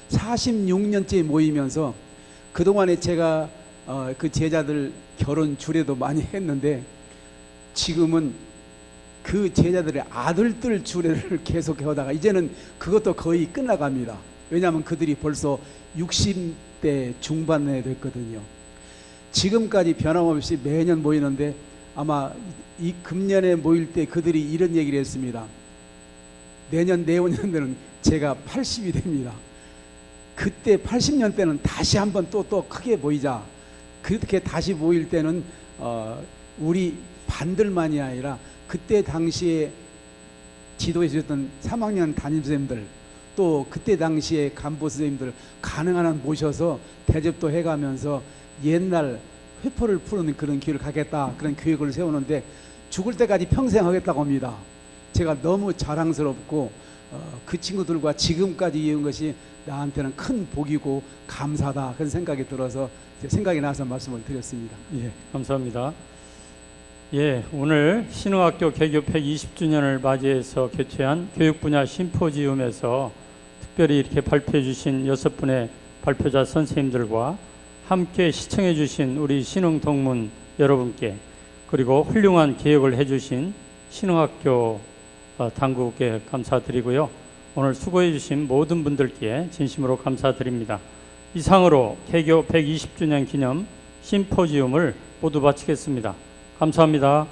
46년째 모이면서 그동안에 제가 그 제자들 결혼 주례도 많이 했는데 지금은 그 제자들의 아들들 주례를 계속 하다가 이제는 그것도 거의 끝나갑니다. 왜냐하면 그들이 벌써 60대 중반에 됐거든요. 지금까지 변함없이 매년 모이는데 아마 이 금년에 모일 때 그들이 이런 얘기를 했습니다. 내년 내후년에는 제가 80이 됩니다. 그때 80년 때는 다시 한번 또 크게 모이자. 그렇게 다시 모일 때는 우리 반들만이 아니라 그때 당시에 지도해 주셨던 3학년 담임선생님들 또 그때 당시에 간부 선생님들 가능한 한 모셔서 대접도 해가면서 옛날 회포를 푸는 그런 길을 가겠다, 그런 계획을 세우는데 죽을 때까지 평생 하겠다고 합니다. 제가 너무 자랑스럽고 그 친구들과 지금까지 이은 것이 나한테는 큰 복이고 감사하다, 그런 생각이 들어서 생각이 나서 말씀을 드렸습니다. 예, 감사합니다. 예, 오늘 신흥학교 개교 120주년을 맞이해서 개최한 교육 분야 심포지움에서 특별히 이렇게 발표해 주신 6분의 발표자 선생님들과 함께 시청해 주신 우리 신흥 동문 여러분께, 그리고 훌륭한 개혁을 해 주신 신흥학교 당국에 감사드리고요. 오늘 수고해 주신 모든 분들께 진심으로 감사드립니다. 이상으로 개교 120주년 기념 심포지움을 모두 마치겠습니다. 감사합니다.